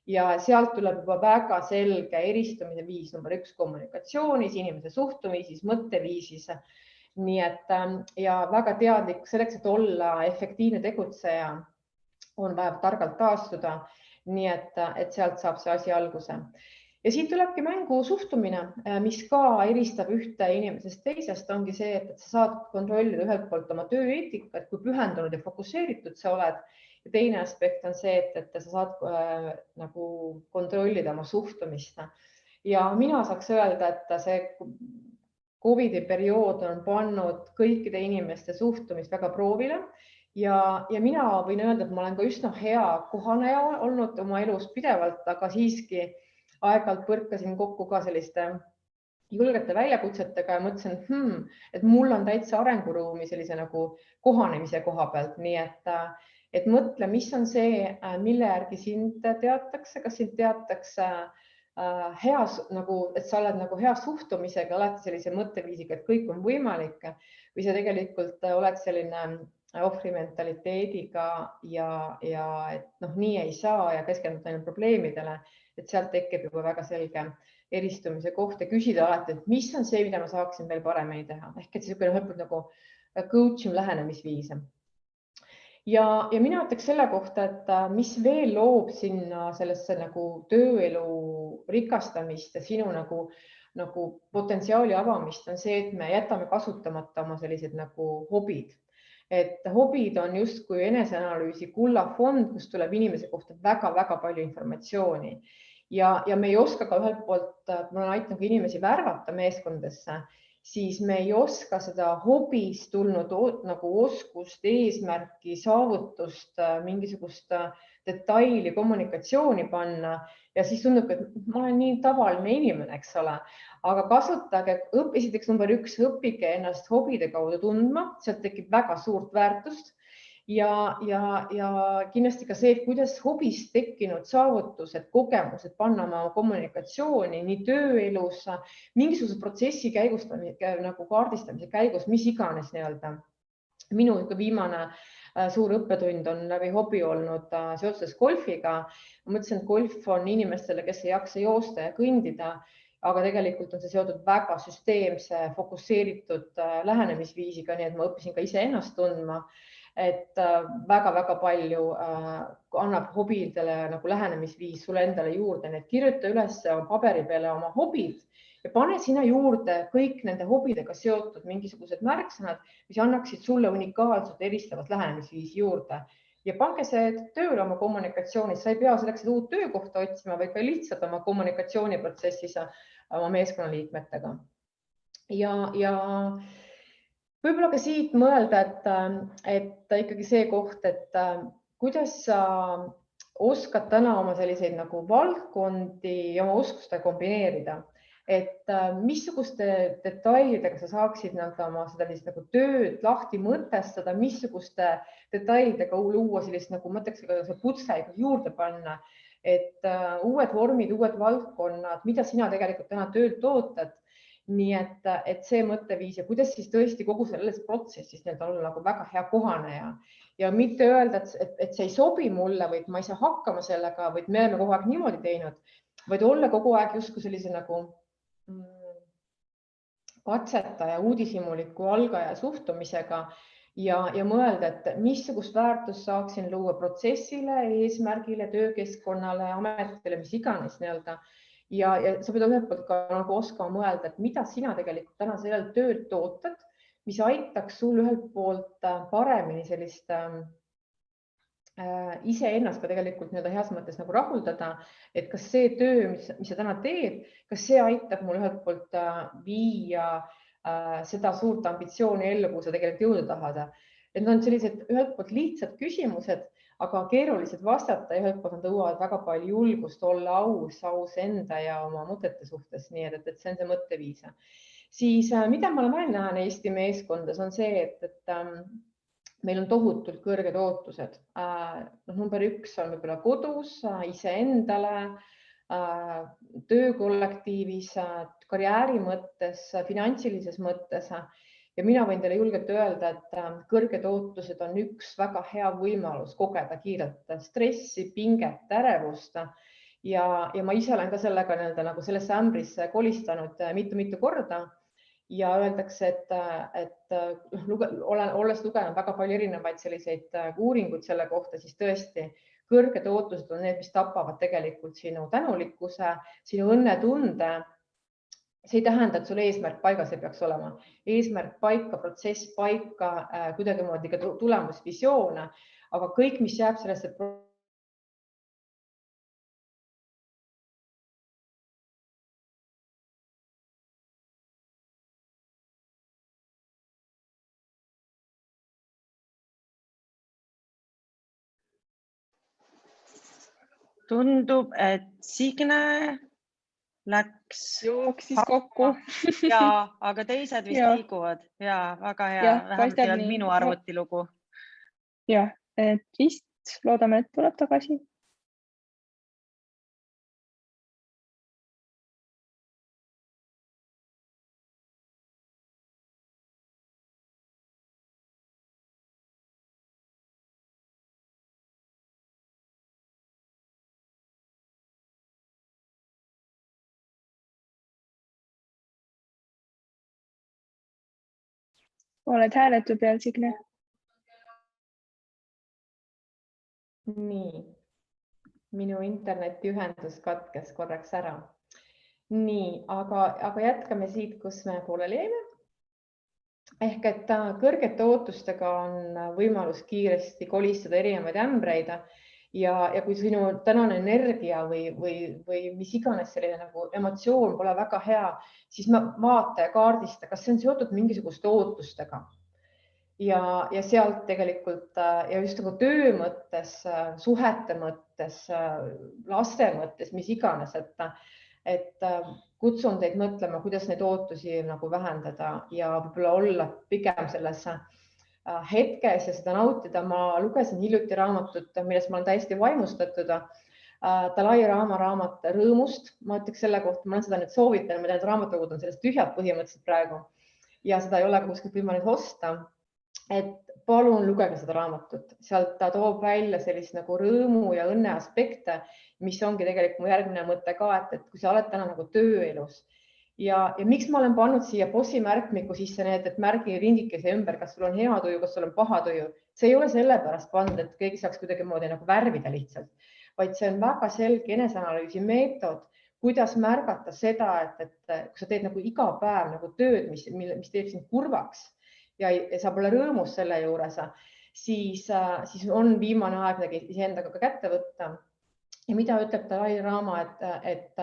Ja sealt tuleb juba väga selge eristumise viis number 1 kommunikatsioonis, inimese suhtumises, mõtteviisis. Nii et ja väga teadlik selleks, et olla efektiivne tegutseja, on vaja targalt taastuda. Nii et sealt saab see asi alguse. Ja siit tulebki mängu suhtumine, mis ka eristab ühte inimesest teisest, ongi see, et sa saad kontrollida ühelt poolt oma tööeetikat, kui pühendunud ja fokusseeritud sa oled. Ja teine aspekt on see, et sa saad nagu kontrollida oma suhtumist. Ja mina saaks öelda, et see COVID-i periood on pannud kõikide inimeste suhtumist väga proovile. Ja mina võin öelda, et ma olen ka üsna hea kohaneja olnud oma elus pidevalt, aga siiski aeg-ajalt põrkasin kokku ka selliste julgete väljakutsetega ja mõtlesin, et mul on täitsa arenguruumi sellise nagu kohanemise koha pealt. Nii et mõtle, mis on see, mille järgi sind teatakse, kas sind teatakse heas, et sa oled nagu hea suhtumisega, alati sellise mõtteviisiga, et kõik on võimalik või sa tegelikult oled selline ohvrimentaliteediga ja et nii ei saa ja keskendud ainult probleemidele, et sealt tekib juba väga selge eristumise koht ja küsida alati, et mis on see, mida ma saaksin veel paremini teha. Ehk et niisugune nagu coaching lähenemisviis. Ja mina ütleks selle kohta, et mis veel loob sinna sellesse nagu tööelu rikastamist ja sinu nagu potentsiaali avamist on see, et me jätame kasutamata oma sellised nagu hobid. et hobid on justkui eneseanalüüsi kullafond, kus tuleb inimese kohta väga-väga palju informatsiooni. Ja me ei oska ka ühelt poolt, ma olen aidanud inimesi värvata meeskondadesse, siis me ei oska seda hobist tulnud nagu oskust, eesmärki, saavutust, mingisugust detaili, kommunikatsiooni panna ja siis tundub, et ma olen nii tavaline inimene, eks ole, aga kasutage, esiteks number 1, õppige ennast hobide kaudu tundma, sealt tekib väga suurt väärtust ja kindlasti ka see, et kuidas hobist tekkinud saavutused, kogemused panna oma kommunikatsiooni nii tööelus, mingisuguse protsessi käigus, nagu kaardistamise käigus, mis iganes nii-öelda. Minu viimane suur õppetund on läbi hobi olnud seoses golfiga. Ma mõtlesin, et golf on inimestele, kes ei jaksa joosta ja kõndida, aga tegelikult on see seotud väga süsteemse, fokusseeritud lähenemisviisiga, nii et ma õppisin ka iseennast tundma, et väga-väga palju annab hobidele nagu lähenemisviis sulle endale juurde, nii et kirjuta üles paberi peale oma hobid ja pane sinna juurde kõik nende hobidega seotud mingisugused märksõnad, mis annaksid sulle unikaalselt eristavat lähenemisviisi juurde. Ja pange see tööle oma kommunikatsioonis, sa ei pea selleks uut töökohta otsima, vaid ka lihtsalt oma kommunikatsiooniprotsessis oma meeskonnaliikmetega. Ja võib-olla ka siit mõelda, et ikkagi see koht, et kuidas sa oskad täna oma selliseid nagu valdkondi ja oma oskustega kombineerida, et missuguste detailidega sa saaksid oma sellist nagu tööd lahti mõtestada, missuguste detailidega luua sellist nagu mõtteks putse juurde panna, et uued vormid, uued valdkonnad, mida sina tegelikult täna töölt ootad. Nii et see mõtteviis ja kuidas siis tõesti kogu selles protsessis olla nagu väga hea kohaneja ja mitte öelda, et see ei sobi mulle või ma ei saa hakkama sellega, või me oleme kogu aeg niimoodi teinud, vaid olla kogu aeg justkui sellise nagu katsetaja, uudishimuliku algaja suhtumisega ja mõelda, et missugust väärtust saaksin luua protsessile, eesmärgile, töökeskkonnale, ametile, mis iganes nii-öelda. Ja sa pead ühelt poolt ka nagu oskama mõelda, et mida sina tegelikult täna sellel töölt ootad, mis aitaks sul ühelt poolt paremini sellist iseennast ka tegelikult heas mõttes nagu rahuldada, et kas see töö, mis sa täna teed, kas see aitab mul ühelt poolt viia seda suurt ambitsiooni ellu, kuhu sa tegelikult jõuda tahad. Et need on sellised ühelt poolt lihtsad küsimused, aga keerulised vastata ja ühelt poolt nad tõuavad väga palju julgust olla aus enda ja oma mõtete suhtes, nii et see on see mõtteviis. Siis mida ma veel näen Eesti meeskondas on see, et meil on tohutult kõrged ootused. Number 1 on võib-olla kodus, iseendale, töökollektiivis, karjääri mõttes, finantsilises mõttes. Ja mina võin teile julgelt öelda, et kõrged ootused on üks väga hea võimalus kogeda kiirelt stressi, pinget, ärevust. Ja ma ise olen ka sellega nagu sellesse ämbrisse kolistanud mitu korda. Ja öeldakse, et olles lugenud väga palju erinevaid selliseid uuringuid selle kohta, siis tõesti kõrged ootused on need, mis tapavad tegelikult sinu tänulikkuse, sinu õnnetunde. See ei tähenda, et sul eesmärk paigas ei peaks olema. Eesmärk paika, protsess paika, kuidagimoodi ka tulemusvisioon, aga kõik, mis jääb sellest, et tundub, et Signe jooksis kokku. Ja, aga teised vist liiguvad. Ja, väga hea. Vähemalt ei olnud minu arvutilugu. Ja, vist loodame, et tuleb tagasi. Oled hääletu peal, Signe? Nii, minu internetiühendus katkes korraks ära. Nii, aga jätkame siit, kus me pooleli jäime. ehk et kõrgete ootustega on võimalus kiiresti kolistada erinevaid ämbreid ja kui sinu tänane energia või mis iganes selline nagu emotsioon pole väga hea, siis vaata ja kaardista, kas see on seotud mingisuguste ootustega. Ja sealt tegelikult ja just nagu töö mõttes, suhete mõttes, laste mõttes, mis iganes, et kutsun teid mõtlema, kuidas neid ootusi nagu vähendada ja võib-olla olla pigem selles hetkes ja seda nautida. Ma lugesin hiljuti raamatut, millest ma olen täiesti vaimustatud. Dalai Lama raamat Rõõmust. Ma ütleks selle kohta, ma olen seda nüüd soovitanud, ma tean, et raamatukogud on sellest tühjad põhimõtteliselt praegu ja seda ei ole kuskilt võimalik osta. Et palun lugege seda raamatut, sealt ta toob välja sellist nagu rõõmu ja õnne aspekte, mis ongi tegelikult mu järgmine mõte ka, et kui sa oled täna nagu tööelus ja miks ma olen pannud siia bossi märkmiku sisse need, et märgi ringikese ümber, kas sul on hea tuju, kas sul on paha tuju. See ei ole sellepärast pandud, et keegi saaks kuidagimoodi nagu värvida lihtsalt, vaid see on väga selge eneseanalüüsi meetod, kuidas märgata seda, et kui sa teed nagu iga päev nagu tööd, mis teeb sind kurvaks ja saab olla rõõmus selle juures, siis on viimane aeg midagi iseendaga ka kätte võtta. Ja mida ütleb Dalai Lama, et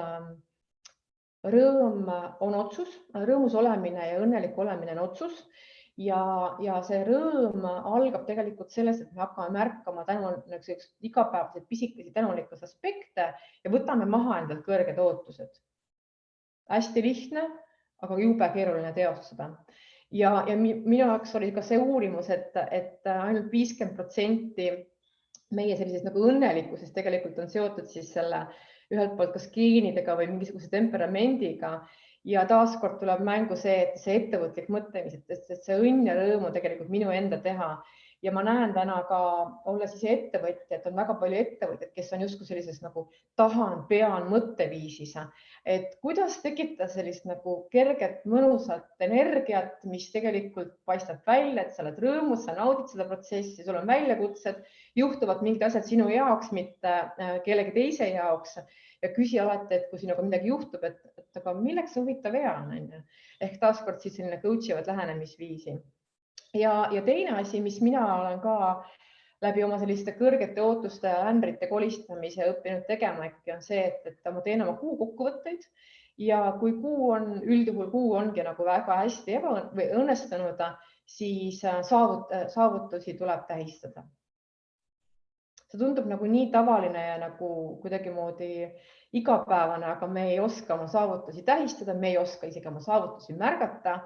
rõõm on otsus, rõõmus olemine ja õnnelik olemine on otsus ja see rõõm algab tegelikult sellest, et me hakkame märkama igapäevaseid pisikesi tänulikkuse aspekte ja võtame maha endalt kõrged ootused. Hästi lihtne, aga jube keeruline teostada. Ja minu jaoks oli ka see uurimus, et ainult 50% meie sellisest nagu õnnelikkusest tegelikult on seotud siis selle ühelt poolt kas geenidega või mingisuguse temperamendiga ja taaskord tuleb mängu see, et see ettevõtlik mõtlemine, et see õnn ja rõõm on tegelikult minu enda teha. Ja ma näen täna ka, olles ise ettevõtja, et on väga palju ettevõtjaid, kes on justkui sellises nagu tahan, pean mõtteviisis, et kuidas tekitada sellist nagu kerget, mõnusat energiat, mis tegelikult paistab välja, et sa oled rõõmus, sa naudid seda protsessi, sul on väljakutsed, juhtuvad mingid asjad sinu jaoks, mitte kellegi teise jaoks ja küsi alati, et kui sinuga midagi juhtub, et aga milleks see huvitav hea on, ehk taaskord siis selline coachivad lähenemisviisi. Ja teine asi, mis mina olen ka läbi oma selliste kõrgete ootuste ja ämbrite kolistamise õppinud tegema äkki on see, et ma teen oma kuu kokkuvõtteid ja kui üldjuhul kuu ongi nagu väga hästi õnnestunud, siis saavutusi tuleb tähistada. See tundub nagu nii tavaline ja nagu kuidagimoodi igapäevane, aga me ei oska oma saavutusi tähistada, me ei oska isegi oma saavutusi märgata,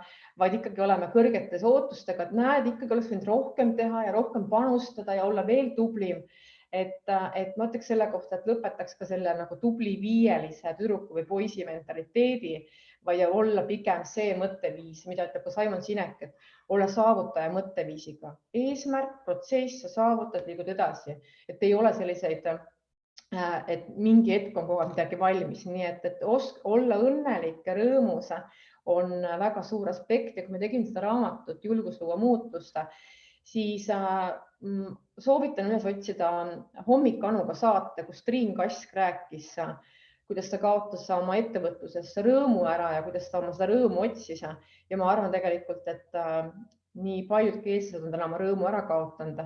vaid ikkagi oleme kõrgetes ootustega, et näed, ikkagi oleks võinud rohkem teha ja rohkem panustada ja olla veel tublim. Et ma ütleks selle kohta, et lõpetaks ka selle nagu tubli viielise tüdruku või poisi mentaliteedi või olla pigem see mõtteviis, mida ütleb ka Simon Sinek, et olla saavutaja mõtteviisiga. Eesmärk, protsess, sa saavutad, liigud edasi, et ei ole selliseid, et mingi hetk on kogu midagi valmis, nii et olla õnnelik ja rõõmus on väga suur aspekt ja kui me tegime seda raamatut Julgus luua muutust, siis soovitan üles otsida Hommikanuga saate, kus Triin Kask rääkis, kuidas ta kaotas oma ettevõtluses rõõmu ära ja kuidas ta oma seda rõõmu otsis ja ma arvan tegelikult, et nii paljudki eestlased on täna oma rõõmu ära kaotanud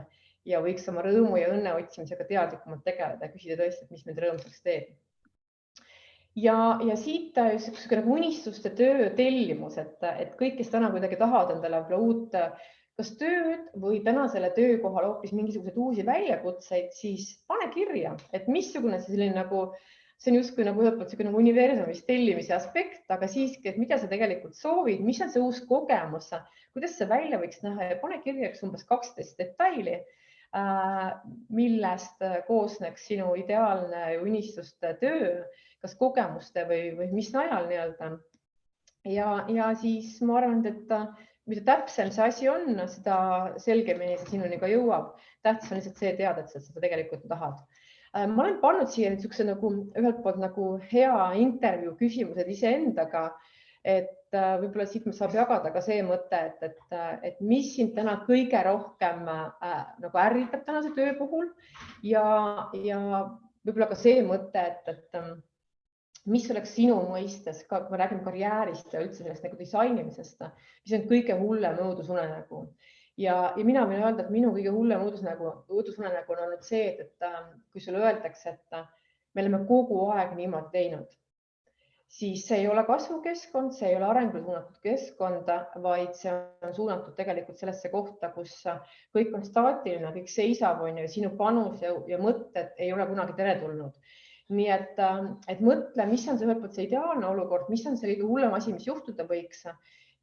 ja võiks oma rõõmu ja õnne otsimisega teadlikumalt tegeleda ja küsida tõesti, mis meid rõõmsaks teeb. Ja siit nagu unistuste töö tellimus, et kõik, kes täna kuidagi tahavad endale uut kas tööd või tänasele töökohal hoopis mingisuguseid uusi väljakutseid, siis pane kirja, et missugune see selline nagu, see on justkui nagu ühelt poolt nagu universumis tellimise aspekt, aga siiski, et mida sa tegelikult soovid, mis on see uus kogemus, kuidas see välja võiks näha ja pane kirjaks umbes 12 detaili, millest koosneks sinu ideaalne unistuste töö, kas kogemuste või mis najal nii-öelda. Ja siis ma arvan, et mida täpsem see asi on, seda selgemini see sinuni ka jõuab. Tähtis on lihtsalt see teada, et sa seda tegelikult tahad. Ma olen pannud siia nagu ühelt poolt nagu hea intervjuu küsimused iseendaga, et võib-olla siit saab jagada ka see mõte, et mis sind täna kõige rohkem nagu ärritab tänase töö puhul ja võib-olla ka see mõte, et mis oleks sinu mõistes, kui me räägime karjäärist ja üldse sellest nagu disainimisest, mis on kõige hullem õudusunenägu. Ja mina võin öelda, et minu kõige hullem õudusunenägu on olnud see, et kui sulle öeldakse, et me oleme kogu aeg niimoodi teinud, siis see ei ole kasvukeskkond, see ei ole arengule suunatud keskkonda, vaid see on suunatud tegelikult sellesse kohta, kus kõik on staatiline, kõik seisab, on ju, sinu panus ja mõtted ei ole kunagi teretulnud. Nii et mõtle, mis on see ühelt poolt see ideaalne olukord, mis on see kõige hullem asi, mis juhtuda võiks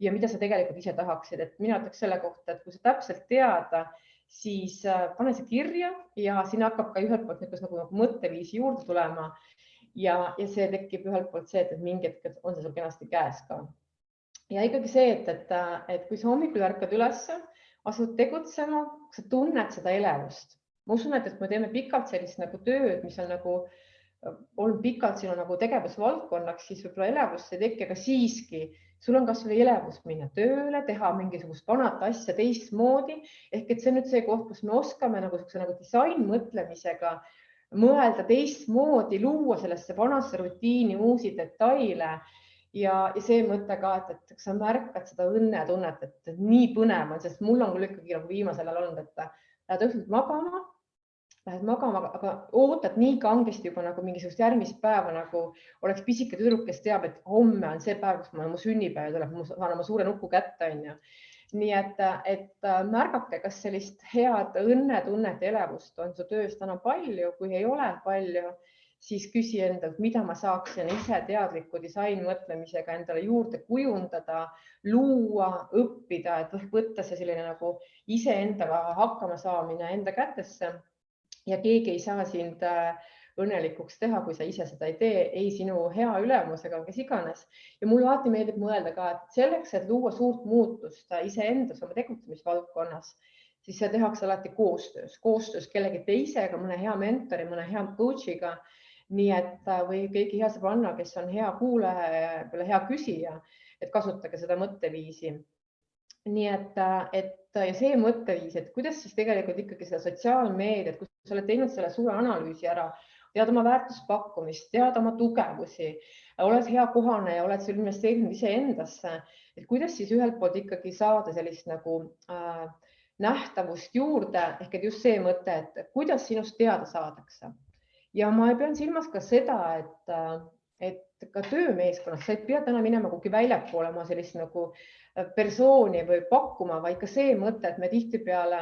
ja mida sa tegelikult ise tahaksid. Et mina ütleks selle kohta, et kui sa täpselt teada, siis pane see kirja ja siin hakkab ka ühelt poolt nagu mõtteviisi juurde tulema. Ja see tekib ühelt poolt see, et mingi hetk on see sul kenasti käes ka. Ja ikkagi see, et kui sa hommikul ärkad üles, asud tegutsema, sa tunned seda elevust. Ma usun, et me teeme pikalt sellist nagu tööd, mis on nagu olnud pikalt sinu nagu tegevusvaldkonnaks, siis võib-olla elevust ei teki, aga siiski sul on kas või elevus minna tööle, teha mingisugust vanat asja teistmoodi. Ehk et see on nüüd see koht, kus me oskame nagu disainmõtlemisega mõelda teistmoodi, luua sellesse vanasse rutiini uusi detaile ja see mõte ka, et sa märkad seda õnnetunnet, et nii põnev on, sest mul on küll ikkagi nagu viimasel ajal olnud, et lähed õhtult lähed magama, aga ootad nii kangesti juba nagu mingisugust järgmist päeva, nagu oleks pisike tüdruk, kes teab, et homme on see päev, kus mu sünnipäev tuleb, ma saan oma suure nuku kätte, on ju. Nii et märgake, kas sellist head õnnetunnet ja elevust on su töös täna palju, kui ei ole palju, siis küsi endalt, mida ma saaksin ise teadliku disainmõtlemisega endale juurde kujundada, luua, õppida, et võtta see selline nagu iseendaga hakkama saamine enda kätesse. Ja keegi ei saa sind õnnelikuks teha, kui sa ise seda ei tee, ei sinu hea ülemusega, kes iganes. Ja mulle alati meeldib mõelda ka, et selleks, et luua suurt muutust iseendas oma tegutsemisvaldkonnas, siis see tehakse alati koostöös kellegi teisega, mõne hea mentori, mõne hea coach'iga. Nii et või keegi hea sõbranna, kes on hea kuulaja ja hea küsija, et kasutage seda mõtteviisi. Nii et ja see mõtteviis, et kuidas siis tegelikult ikkagi seda sotsiaalmeediat, kus sa oled teinud selle suure analüüsi ära, tead oma väärtuspakkumist, tead oma tugevusi, oled hea kohane ja oled sul investeerinud iseendasse, et kuidas siis ühelt poolt ikkagi saada sellist nagu nähtavust juurde, ehk et just see mõte, et kuidas sinust teada saadakse. Ja ma ei pean silmas ka seda, et ka töömeeskonnas, sa ei pea täna minema kuhugi väljapoole oma sellist nagu persooni või pakkuma, vaid ka see mõte, et me tihtipeale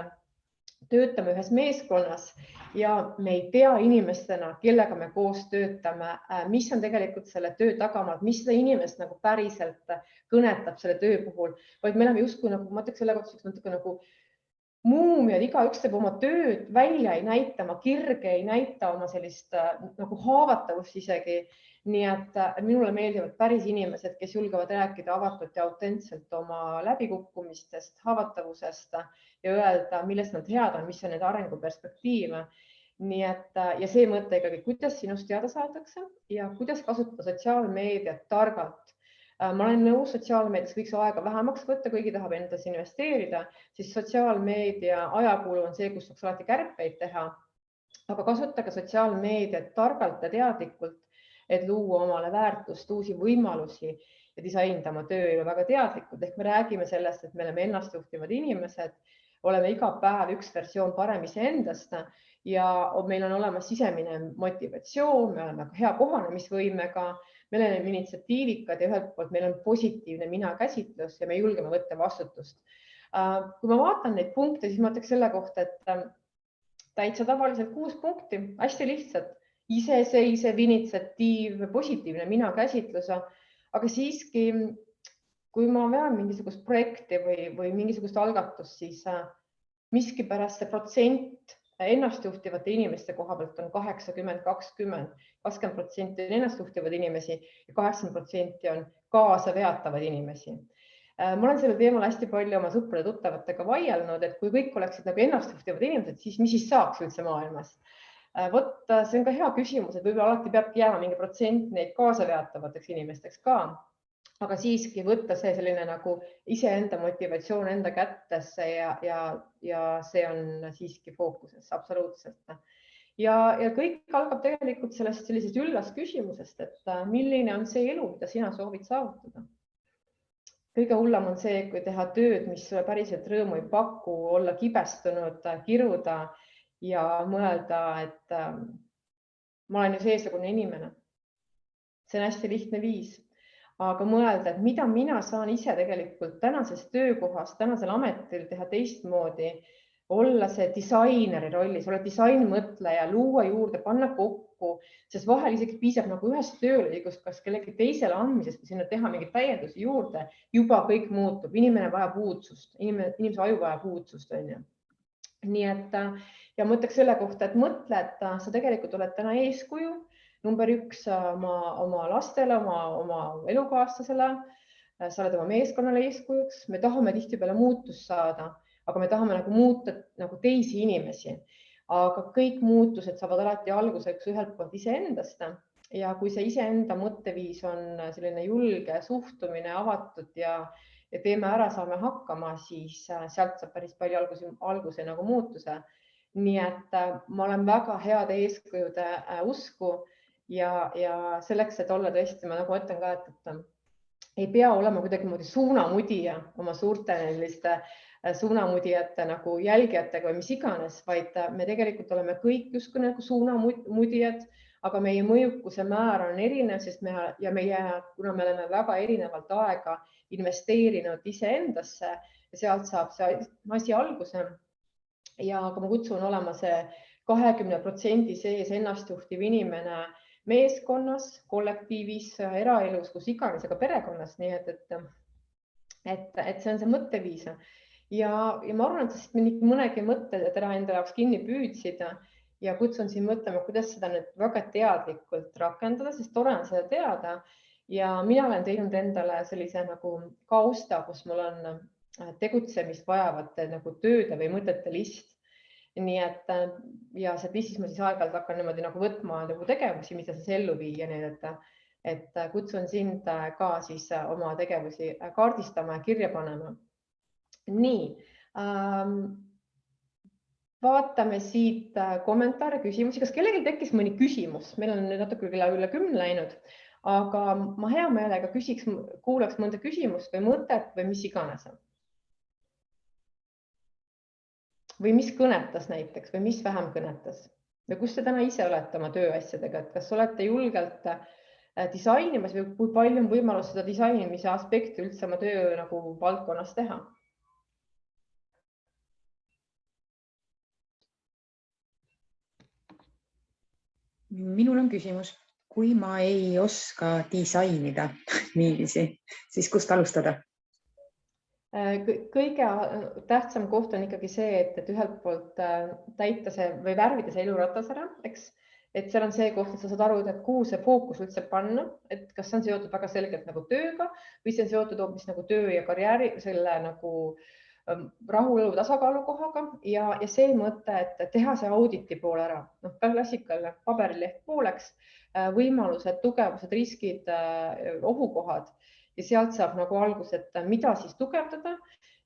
töötame ühes meeskonnas ja me ei tea inimestena, kellega me koos töötame, mis on tegelikult selle töö tagamaad, mis seda inimest nagu päriselt kõnetab selle töö puhul, vaid me oleme justkui nagu, ma ütleks selle kohta natuke nagu muumiad, igaüks teeb oma tööd, välja ei näita, oma kirge ei näita, oma sellist nagu haavatavust isegi. Nii et minule meeldivad päris inimesed, kes julgevad rääkida avatult ja autentselt oma läbikukkumistest, haavatavusest ja öelda, millest nad head on, mis on need arenguperspektiive. Nii et ja see mõte ikkagi, kuidas sinust teada saadakse ja kuidas kasutada sotsiaalmeediat targalt. Ma olen nõus, sotsiaalmeedias võiks aega vähemaks võtta, kõigi tahab endas investeerida, siis sotsiaalmeedia ajakulu on see, kus saaks alati kärpeid teha. Aga kasutage sotsiaalmeediat targalt ja teadlikult, et luua omale väärtust, uusi võimalusi ja disainida oma tööelu väga teadlikult. Ehk me räägime sellest, et me oleme ennastjuhtivad inimesed, oleme iga päev üks versioon parem iseendast ja meil on olemas sisemine motivatsioon, me oleme hea kohanemisvõimega, meil on initsiatiivikad ja ühelt poolt meil on positiivne mina-käsitlus ja me julgeme võtta vastutust. Kui ma vaatan neid punkte, siis ma ütleks selle kohta, et täitsa tavaliselt 6 punkti, hästi lihtsalt. Iseseisev initsiatiiv, positiivne mina-käsitlus, aga siiski, kui ma vean mingisugust projekti või mingisugust algatust, siis miskipärast see protsent ennastjuhtivate inimeste koha pealt on 80-20%. 20% on ennastjuhtivad inimesi ja 80% on kaasaveatavad inimesi. Ma olen selle teemal hästi palju oma sõprade-tuttavatega vaielnud, et kui kõik oleksid nagu ennastjuhtivad inimesed, siis mis siis saaks üldse maailmas? Vot see on ka hea küsimus, et võib-olla alati peabki jääma mingi protsent neid kaasaveatavateks inimesteks ka, aga siiski võtta see selline nagu iseenda motivatsioon enda kättesse ja see on siiski fookuses absoluutselt. ja kõik algab tegelikult sellest sellisest üllast küsimusest, et milline on see elu, mida sina soovid saavutada. Kõige hullem on see, kui teha tööd, mis sulle päriselt rõõmu ei paku, olla kibestunud, kiruda ja mõelda, et ma olen ju seesugune inimene. See on hästi lihtne viis, aga mõelda, et mida mina saan ise tegelikult tänases töökohas, tänasel ametil teha teistmoodi, olla see disaineri rollis, olla disainmõtleja, luua juurde, panna kokku, sest vahel isegi piisab nagu ühest töölõigust, kas kellegi teisele andmisest või sinna teha mingeid täiendusi juurde, juba kõik muutub, inimene vajab uudsust, inimese aju vajab uudsust, on ju. Nii et ja mõtleks selle kohta, et mõtle, et sa tegelikult oled täna eeskuju, number 1 oma lastele, oma elukaaslasele, sa oled oma meeskonnale eeskujuks, me tahame tihtipeale muutust saada, aga me tahame nagu muuta nagu teisi inimesi, aga kõik muutused saavad alati alguseks ühelt poolt iseendast ja kui see iseenda mõtteviis on selline julge suhtumine, avatud ja teeme ära, saame hakkama, siis sealt saab päris palju alguse nagu muutuse. Nii et ma olen väga heade eeskujude usku ja selleks, et olla tõesti, ma nagu ütlen ka, et ei pea olema kuidagimoodi suunamudija oma suurte selliste suunamudijate nagu jälgijatega või mis iganes, vaid me tegelikult oleme kõik justkui nagu suunamudijad, aga meie mõjukuse määr on erinev, sest kuna me oleme väga erinevalt aega investeerinud iseendasse ja sealt saab see asi alguse. Ja aga ma kutsun olema see 20% sees ennastjuhtiv inimene meeskonnas, kollektiivis, eraelus, kus iganes, aga perekonnas, nii et see on see mõtteviis. Ja ma arvan, et mõnegi mõttetera enda jaoks kinni püüdsid ja kutsun siin mõtlema, kuidas seda nüüd väga teadlikult rakendada, sest tore on seda teada. Ja mina olen teinud endale sellise nagu kausta, kus mul on tegutsemist vajavate nagu tööde või mõtete list. Nii et ja see listis ma siis aeg-ajalt hakkan niimoodi nagu võtma nagu tegevusi, mida siis ellu viia, nii et kutsun sind ka siis oma tegevusi kaardistama ja kirja panema. Nii, vaatame siit kommentaare, küsimusi. Kas kellelgi tekkis mõni küsimus? Meil on nüüd natuke üle 10 läinud, aga ma hea meelega kuulaks mõnda küsimust või mõtet või mis iganes. Või mis kõnetas näiteks või mis vähem kõnetas või kus te täna ise olete oma tööasjadega, et kas olete julgelt disainimas või kui palju on võimalus seda disainimise aspekti üldse oma töö nagu valdkonnas teha? Minul on küsimus, kui ma ei oska disainida niiviisi, siis kust alustada? Kõige tähtsam koht on ikkagi see, et ühelt poolt täita see või värvida see eluratas ära, eks? Et seal on see koht, et sa saad aru, et kuhu see fookus üldse panna, et kas see on seotud väga selgelt nagu tööga või see on seotud hoopis nagu töö ja karjääri selle nagu rahulolu tasakaalu kohaga ja see mõte, et teha see auditi pool ära, klassikaline paberileht pooleks, võimalused, tugevused, riskid, ohukohad ja sealt saab nagu algus, et mida siis tugevdada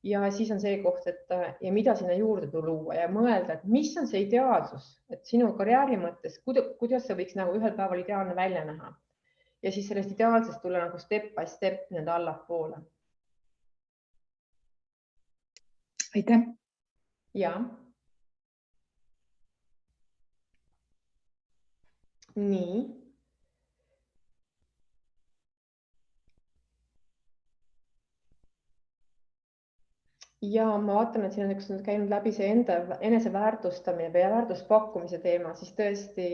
ja siis on see koht, et ja mida sinna juurde luua ja mõelda, et mis on see ideaalsus, et sinu karjääri mõttes, kuidas see võiks nagu ühel päeval ideaalne välja näha ja siis sellest ideaalsest tulla nagu step by step nende allapoole. Aitäh. Ja. Nii. Ja ma vaatan, et siin on üks käinud läbi see enese väärtustamine või väärtuspakkumise teema, siis tõesti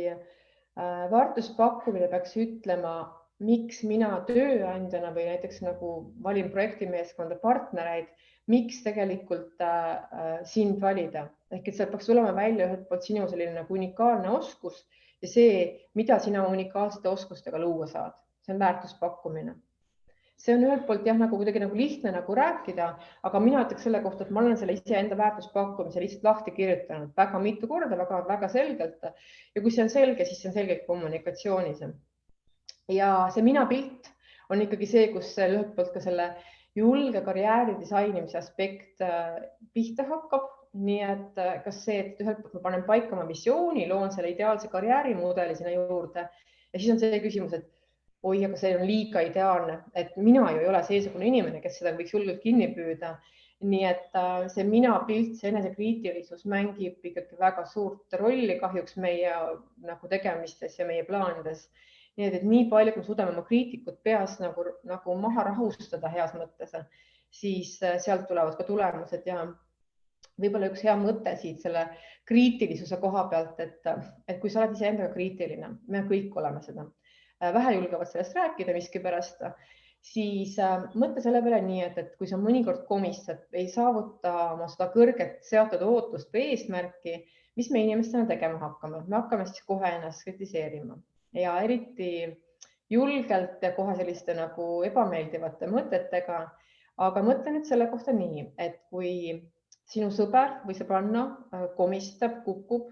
väärtuspakkumine peaks ütlema, miks mina tööandjana või näiteks nagu valin projektimeeskonda partnereid, miks tegelikult sind valida. Ehk et seal peaks tulema välja ühelt poolt sinu selline nagu unikaalne oskus ja see, mida sina unikaalsete oskustega luua saad. See on väärtuspakkumine. See on ühelt poolt jah, nagu kuidagi nagu lihtne nagu rääkida, aga mina ütleks selle kohta, et ma olen selle iseenda väärtuspakkumise lihtsalt lahti kirjutanud väga mitu korda, väga selgelt. Ja kui see on selge, siis see on selge kommunikatsioonis. Ja see mina pilt on ikkagi see, kus ühelt poolt ka selle julge karjääri disainimise aspekt pihta hakkab nii et kas see, et ühelt poolt ma panen paika oma visiooni, loon selle ideaalse karjäärimudeli sinna juurde ja siis on see küsimus, et oi, aga see on liiga ideaalne, et mina ju ei ole seesugune inimene, kes seda võiks julgelt kinni püüda. Nii et see mina pilt, see enesekriitilisus mängib ikkagi väga suurt rolli kahjuks meie nagu tegemistes ja meie plaanides. Nii et nii palju, kui suudame oma kriitikut peas nagu maha rahustada heas mõttes, siis sealt tulevad ka tulemused ja võib-olla üks hea mõte siit selle kriitilisuse koha pealt, et kui sa oled iseendaga kriitiline, me kõik oleme seda, vähe julgevad sellest rääkida miskipärast, siis mõtle selle peale nii, et kui sa mõnikord komistad, ei saavuta oma seda kõrget seatud ootust või eesmärki, mis me inimestena tegema hakkame? Me hakkame siis kohe ennast kritiseerima ja eriti julgelt ja kohe selliste nagu ebameeldivate mõtetega. Aga mõtle nüüd selle kohta nii, et kui sinu sõber või sõbranna komistab, kukub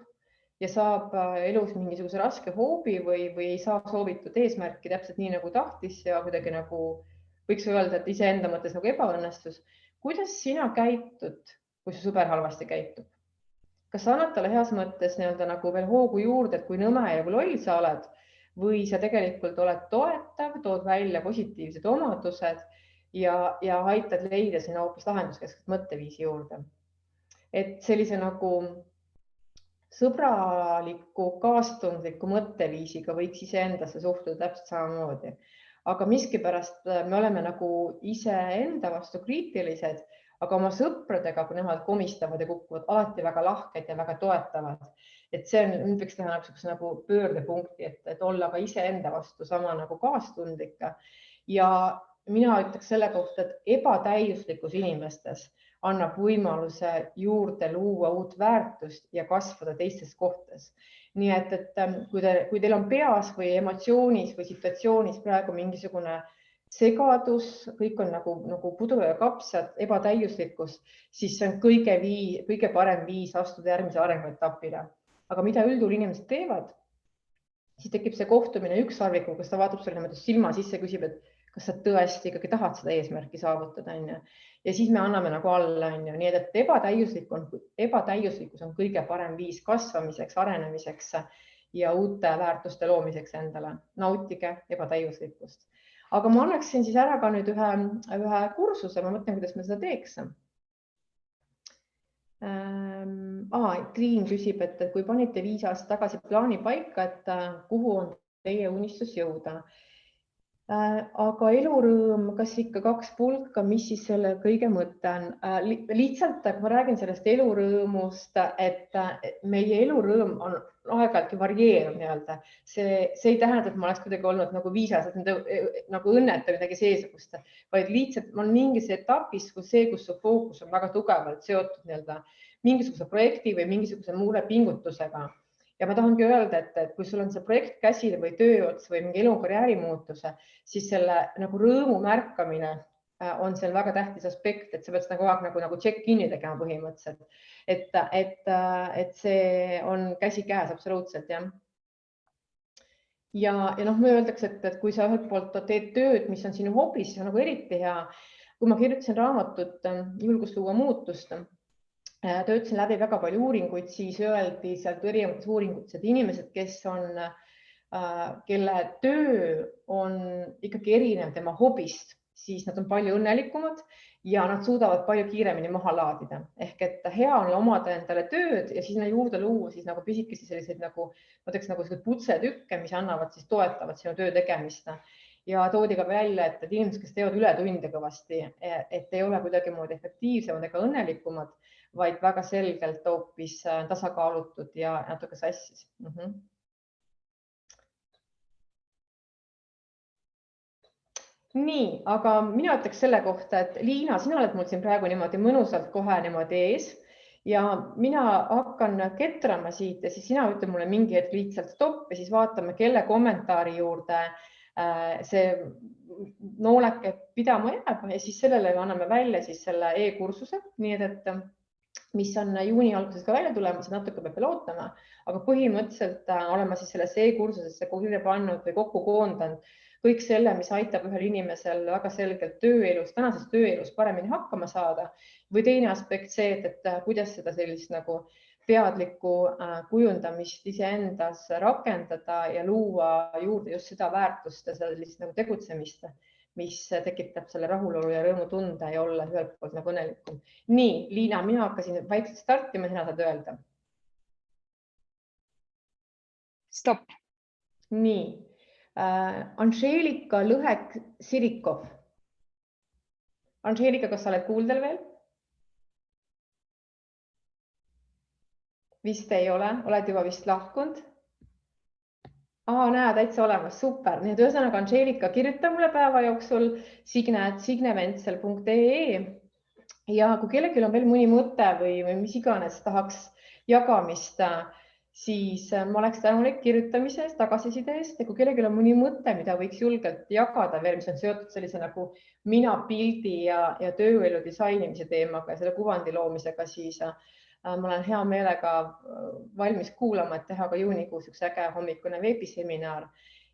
ja saab elus mingisuguse raske hoobi või ei saa soovitud eesmärki täpselt nii nagu tahtis ja kuidagi nagu võiks öelda, et iseenda mõttes nagu ebaõnnestus. Kuidas sina käitud, kui su sõber halvasti käitub? Kas sa annad talle heas mõttes nagu veel hoogu juurde, et kui nõme ja kui loll sa oled või sa tegelikult oled toetav, tood välja positiivsed omadused ja aitad leida sinna hoopis lahenduskeskset mõtteviisi juurde? Et sellise nagu sõbraliku, kaastundliku mõtteviisiga võiks iseendasse suhtuda täpselt samamoodi. Aga miskipärast me oleme nagu iseenda vastu kriitilised, aga oma sõpradega, kui nemad komistavad ja kukuvad, alati väga lahked ja väga toetavad. Et see on, võiks teha nagu pöördepunkti, et olla ka iseenda vastu sama nagu kaastundlik. Ja mina ütleks selle kohta, et ebatäiuslikus inimestes annab võimaluse juurde luua uut väärtust ja kasvada teistes kohtades. Nii et kui teil on peas või emotsioonis või situatsioonis praegu mingisugune segadus, kõik on nagu pudru ja kapsad, ebatäiuslikkus, siis see on kõige parem viis astuda järgmise arenguetapile. Aga mida üldjuhul inimesed teevad, siis tekib see kohtumine ükssarvikuga, kes ta vaatab sulle silma sisse ja küsib, et kas sa tõesti ikkagi tahad seda eesmärki saavutada, ja siis me anname nagu alla, nii et ebatäiuslikkus on kõige parem viis kasvamiseks, arenemiseks ja uute väärtuste loomiseks endale. Nautige ebatäiuslikkust. Aga ma annaksin siis ära ka nüüd ühe kursuse, ma mõtlen, kuidas me seda teeks. Triin küsib, et kui panite 5 aastat tagasi plaani paika, et kuhu on teie unistus jõuda? Aga elurõõm, kas ikka 2 pulka, mis siis selle kõige mõte on? Lihtsalt, kui ma räägin sellest elurõõmust, et meie elurõõm on aeg-ajalt varieeruv nii-öelda. See ei tähenda, et ma oleks kuidagi olnud nagu 5 aastat nagu õnnetu midagi seesugust, vaid lihtsalt ma olen mingis etapis, kus su fookus on väga tugevalt seotud nii-öelda mingisuguse projekti või mingisuguse muule pingutusega. Ja ma tahangi öelda, et kui sul on see projekt käsil või tööots või mingi elukarjääri muutuse, siis selle nagu rõõmu märkamine on seal väga tähtis aspekt, et sa pead seda kogu aeg nagu check-in'i tegema põhimõtteliselt. Et see on käsikäes absoluutselt, jah. Ja ma öeldakse, et kui sa ühelt poolt teed tööd, mis on sinu hobi, siis on nagu eriti hea. Kui ma kirjutasin raamatut Julgus luua muutust, töötasin läbi väga palju uuringuid, siis öeldi sealt erinevates uuringutes, et inimesed, kelle töö on ikkagi erinev tema hobist, siis nad on palju õnnelikumad ja nad suudavad palju kiiremini maha laadida. Ehk et hea on omada endale tööd ja siis juurde luua siis nagu pisikesi selliseid nagu putsetükke, mis annavad siis toetavad sinu töö tegemist. Ja toodi ka välja, et inimesed, kes teevad ületunde kõvasti, et ei ole kuidagi moodi efektiivsemad ega õnnelikumad, vaid väga selgelt hoopis tasakaalutud ja natuke sassis. Nii, aga mina ütleks selle kohta, et Liina, sina oled mul siin praegu niimoodi mõnusalt kohe niimoodi ees ja mina hakkan ketrama siit ja siis sina ütled mulle mingi hetk lihtsalt stopp ja siis vaatame, kelle kommentaari juurde see nooleke pidama jääb ja siis sellele anname välja siis selle e-kursuse, nii et mis on juuni alguses ka välja tulemas, natuke peab veel ootama, aga põhimõtteliselt oleme siis sellesse e-kursusesse kirja pannud või kokku koondanud kõik selle, mis aitab ühel inimesel väga selgelt tänases tööelus paremini hakkama saada. Või teine aspekt see, et kuidas seda sellist nagu teadlikku kujundamist iseendas rakendada ja luua juurde just seda väärtust ja sellist nagu tegutsemist, mis tekitab selle rahulolu ja rõõmutunde ja olla ühelt poolt nagu õnnelikum. Nii, Liina, mina hakkasin vaikselt startima, sina saad öelda. Stopp. Nii, Anžeelika Lõhek-Sirikov. Anžeelika, kas sa oled kuuldel veel? Vist ei ole, oled juba vist lahkunud. Näe, täitsa olemas, super. Nii et ühesõnaga Anžeelika, kirjuta mulle päeva jooksul signe@signeventsel.ee ja kui kellelgi on veel mõni mõte või mis iganes tahaks jagamist, siis ma oleks tänulik kirjutamise eest, tagasiside eest ja kui kellelgi on mõni mõte, mida võiks julgelt jagada veel, mis on seotud sellise nagu mina pildi ja tööelu disainimise teemaga ja selle kuvandi loomisega, siis ma olen hea meelega valmis kuulama, et teha ka juunikuus üks äge hommikune veebiseminar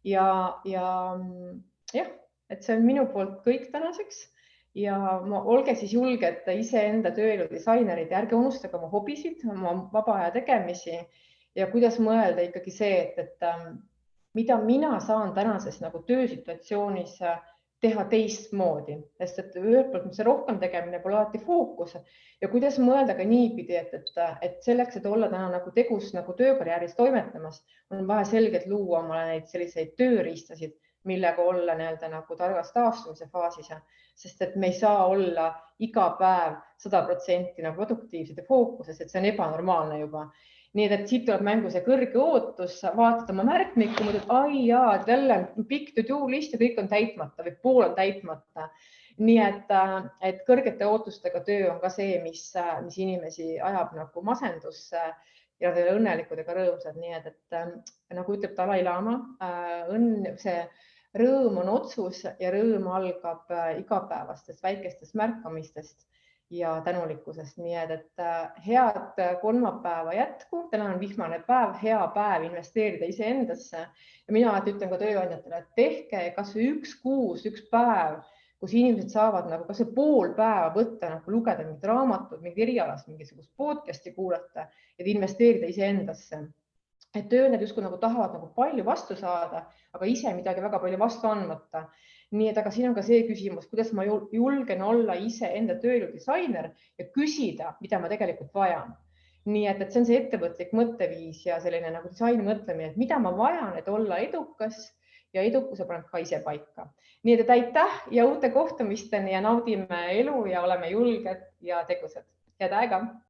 ja jah, et see on minu poolt kõik tänaseks ja olge siis julged iseenda tööelu disainerid ja ärge unustage oma hobisid, oma vaba aja tegemisi ja kuidas mõelda ikkagi see, et mida mina saan tänases nagu töösituatsioonis teha teistmoodi, sest et ühelt poolt see rohkem tegemine pole alati fookus ja kuidas mõelda ka niipidi, et selleks, et olla täna nagu tegus nagu töökarjääris toimetamas, on vaja selgelt luua omale neid selliseid tööriistasid, millega olla nii-öelda nagu targas taastumise faasis, sest et me ei saa olla iga päev 100% nagu produktiivsed ja fookuses, et see on ebanormaalne juba. Nii et siit tuleb mängu see kõrge ootus, vaatad oma märkmikku, mõtled, ai jaa, jälle pikk to-do list ja kõik on täitmata või pool on täitmata. Nii et kõrgete ootustega töö on ka see, mis inimesi ajab nagu masendusse ja nad ei ole õnnelikud ega rõõmsad. Nii et nagu ütleb Dalai Lama, see rõõm on otsus ja rõõm algab igapäevastest väikestest märkamistest ja tänulikkusest. Nii et head kolmapäeva jätku. Täna on vihmane päev, hea päev investeerida iseendasse. Ja mina ütlen ka tööandjatele, et tehke kas või üks kuus, üks päev, kus inimesed saavad nagu kas või pool päeva võtta, nagu lugeda mingit raamatut, mingit erialast, mingisugust podcasti kuulata, et investeerida iseendasse. Et tööandjad justkui nagu tahavad nagu palju vastu saada, aga ise midagi väga palju vastu andmata. Nii et aga siin on ka see küsimus, kuidas ma julgen olla ise enda tööelu disainer ja küsida, mida ma tegelikult vajan. Nii et see on see ettevõtlik mõtteviis ja selline nagu disaini mõtlemine, et mida ma vajan, et olla edukas ja edukuse paneb ka ise paika. Nii et aitäh ja uute kohtumisteni ja naudime elu ja oleme julged ja tegusad. Head aega!